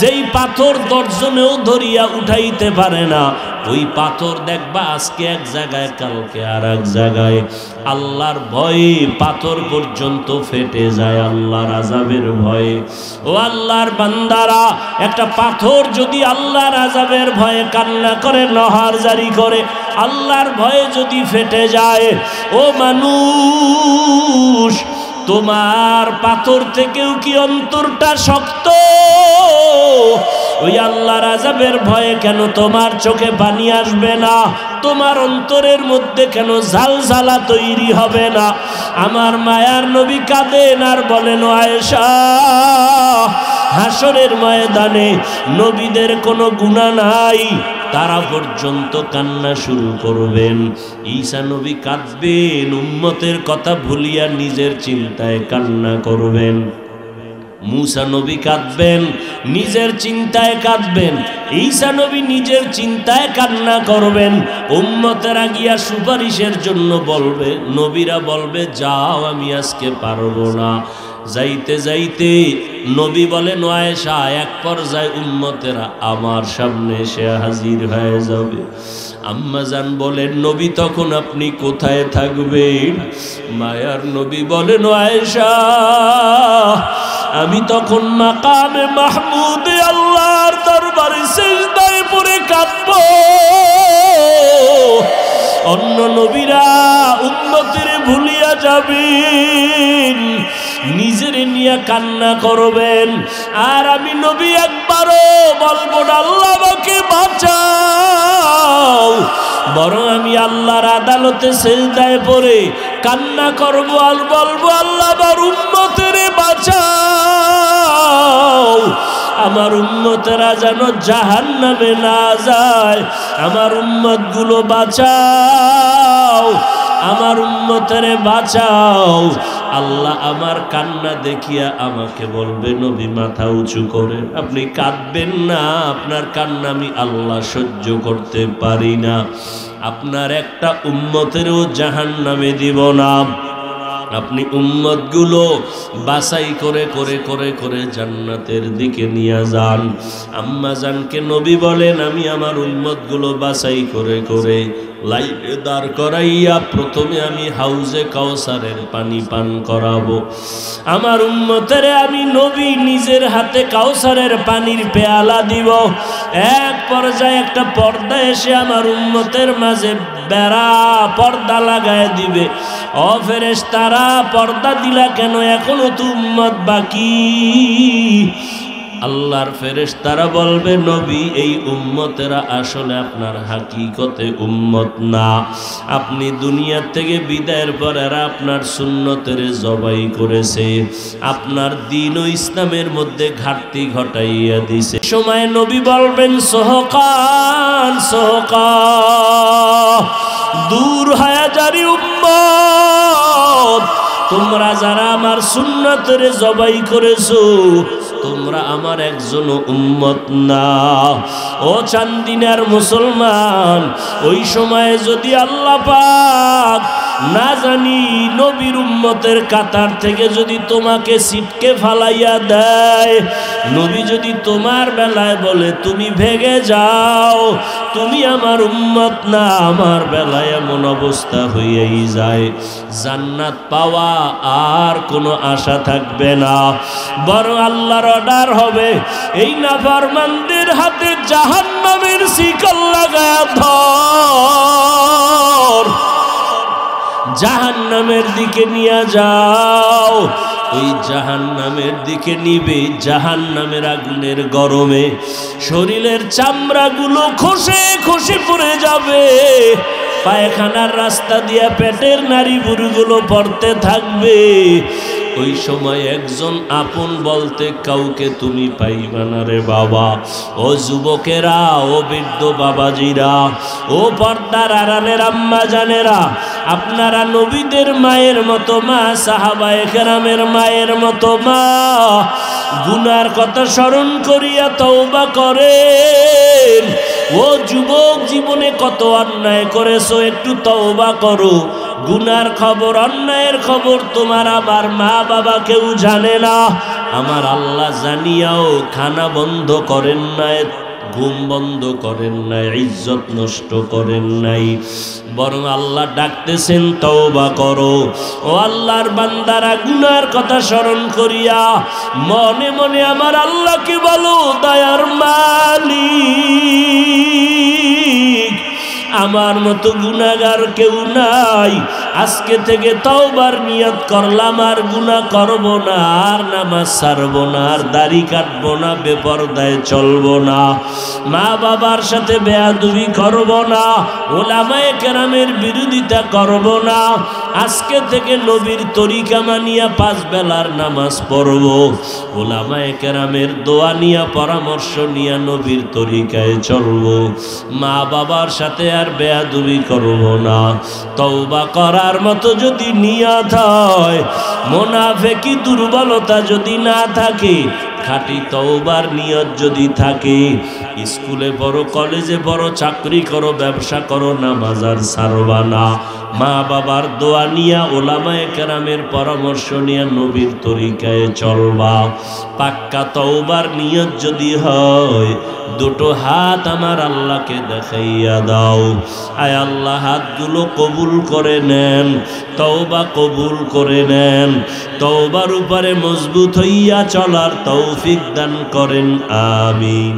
যেই পাথর দর্জনেও ধরিয়া উঠাইতে পারে না, ওই পাথর দেখবা আজকে এক জায়গায় কালকে আর এক জায়গায়। আল্লাহর ভয়ে পাথর পর্যন্ত ফেটে যায় আল্লাহর আযাবের ভয়ে। ও আল্লাহর বান্দারা, একটা পাথর যদি আল্লাহর আযাবের ভয়ে কান্না করে, নহর জারি করে, আল্লাহর ভয়ে যদি ফেটে যায়, ও মানুষ তোমার পাথর থেকেও কি অন্তরটা শক্ত? ওই আল্লাহর আযাবের ভয়ে কেন তোমার চোখে পানি আসবে না? তোমার অন্তরের মধ্যে কেন ঝালঝালা তৈরি হবে না? আমার মায়ার নবী কাঁদেন আর বলেন, ও আয়েশা, হাসরের ময়দানে নবীদের কোনো গুনাহ নাই, তারা পর্যন্ত কান্না শুরু করবেন। ঈসা নবী কাঁদবেন, উম্মতের কথা ভুলিয়া নিজের চিন্তায় কান্না করবেন। মুসা নবী কাঁদবেন, নিজের চিন্তায় কাঁদবেন। ঈসা নবী নিজের চিন্তায় কান্না করবেন। উম্মতেরা গিয়া সুপারিশের জন্য বলবে, নবীরা বলবে, যাও আমি আজকে পারবো না। যাইতে যাইতে নবী বলেন, আয়েশা, এক পর্যায়ে উম্মতেরা আমার সামনে এসে হাজির হয়ে যাবে। আম্মা জান বলেন, নবী তখন আপনি কোথায় থাকবেন? মায়ার নবী বলেন, আয়েশা, আমি তখন মাকামে মাহমুদে আল্লাহর দরবারে সিজদায় পড়ে কাঁদব। অন্য নবীরা উম্মতের ভুলিয়া যাবেন, নিজের নিয়ে কান্না করবেন, আর আমি নবী একবারও বলবো না আল্লাহ আমাকে বাঁচাও, বরং আমি আল্লাহর আদালতে সিজদায় পড়ে কান্না করব আর বলবো, আল্লাহ আমার উম্মতের বাঁচাও, আমার উম্মতেরা যেন জাহান্নামে না যায়, আমার উম্মতগুলো বাঁচাও, আমার উম্মতেরে বাঁচাও। আল্লাহ আমার কান্না দেখিয়া আমাকে বলবে, নবী মাথা উঁচু করে আপনি কাঁদবেন না, আপনার কান্না আমি আল্লাহ সহ্য করতে পারি না, আপনার একটা উম্মতেরও জাহান্নামে দিব না, আপনি উম্মতগুলো বাছাই করে করে করে করে জান্নাতের দিকে নিয়ে যান। আম্মা জানকে নবী বলেন, আমি আমার উম্মতগুলো বাছাই করে করে লাইনে দাঁড় করাইয়া প্রথমে আমি হাউজে কাউসারের পানি পান করাবো। আমার উম্মতেরে আমি নবী নিজের হাতে কাউসারের পানির পেয়ালা দিব। এক পর্যায়ে একটা পর্দা এসে আমার উম্মতের মাঝে বেড়া পর্দা লাগায় দিবে। ও ফেরেশতারা, পর্দা দিলা কেন? এখনো তো উম্মত বাকি। আল্লাহর ফেরেশতারা বলবে, নবী এই উম্মতেরা আসলে আপনার হাকিকতে উম্মত না, আপনি দুনিয়া থেকে বিদায়ের পর এরা আপনার সুন্নতের জবাই করেছে, আপনার দ্বীন ও ইসলামের মধ্যে ঘাটতি ঘটাইয়া দিছে। সময় নবী বলবেন, সোহকান সোহকা, দূর হয়ে যারি উম্মত, তোমরা যারা আমার সুন্নতের জবাই করেছো তোমরা আমার একজন উম্মত না। ও চান্দিনার মুসলমান, ওই সময়ে যদি আল্লাহ পাক না জানি নবীর উম্মতের কাতার থেকে যদি তোমাকে ছিটকে ফালাইয়া দেয়, নবী যদি তোমার বেলায় বলে তুমি ভেগে যাও, তুমি আমার উম্মত না, আমার বেলায় এমন অবস্থা হইয়াই যায়, জান্নাত পাওয়া আর কোনো আশা থাকবে না, বরং আল্লাহর অর্ডার হবে, এই নাফরমানদের হাতে জাহান্নামের শিকল লাগায়া ধর, জাহান্নামের দিকে নিয়ে যাও। ওই জাহান্নামের দিকে নিবে, জাহান্নামের আগুনের গরমে শরীরের চামড়াগুলো খসে খসে পড়ে যাবে, পায়খানার রাস্তা দিয়া পেটের নাড়িভুড়িগুলো পড়তে থাকবে। ওই সময় একজন আপন বলতে কাউকে তুমি পাইবা না রে বাবা। ও যুবকেরা, ও বৃদ্ধ বাবাজিরা, ও পর্দার আড়ালের আম্মা জানেরা, আপনারা নবীদের মায়ের মতো মা, সাহাবায়ে কেরামের মায়ের মতো মা, গুনার কথা স্মরণ করিয়া তওবা করেন। ও যুবক, জীবনে কত অন্যায় করেছো, একটু তওবা করো। গুনার খবর, অন্যায়ের খবর তোমার আমার মা বাবা কেউ জানে না, আমার আল্লাহ জানিয়াও খানা বন্ধ করেন নাই, ঘুম বন্ধ করেন নাই, ইজ্জত নষ্ট করেন নাই, বরং আল্লাহ ডাকতেছেন তওবা করো। ও আল্লাহর বান্দারা, গুনার কথা স্মরণ করিয়া মনে মনে আমার আল্লাহকে বলো, দয়ার মালিক, আমার মতো গুনাহগার কেউ নাই, আজকে থেকে তওবার নিয়ত করলাম, আর গুনাহ করব না, আর নামাজ ছাড়ব না, আর দাড়ি কাটব না, বেপরদায় চলব না, মা বাবার সাথে বেয়াদবি করব না, ওলামায়ে কেরামের বিরোধিতা করব না, আজকে থেকে নবীর তরিকা মানিয়া 5 বেলার নামাজ পড়ব, ওলামায়ে কেরামের দোয়া নিয়া পরামর্শ নিয়া নবীর তরিকায় চলব, মা বাবার সাথে আর বেয়াদবি করব না। তওবা করার মতো যদি নিয়ত হয়, মুনাফিকি দুর্বলতা যদি না থাকে, খাঁটি তওবার নিয়ত যদি থাকে, স্কুলে পড়ো, কলেজে পড়ো, চাকরি করো, ব্যবসা করো, নামাজ আর ছাড়বা না, মা বাবার দোয়া নিয়া ওলামায়ে কেরামের পরামর্শ নিয়া নবীর তরিকায় চলবা। পাক্কা তওবার নিয়ত যদি হয়, দুটো হাত আমার আল্লাহকে দেখাইয়া দাও। আয় আল্লাহ, হাতগুলো কবুল করে নেন, তওবা কবুল করে নেন, তওবার উপরে মজবুত হইয়া চলার তৌফিক দান করেন, আমিন।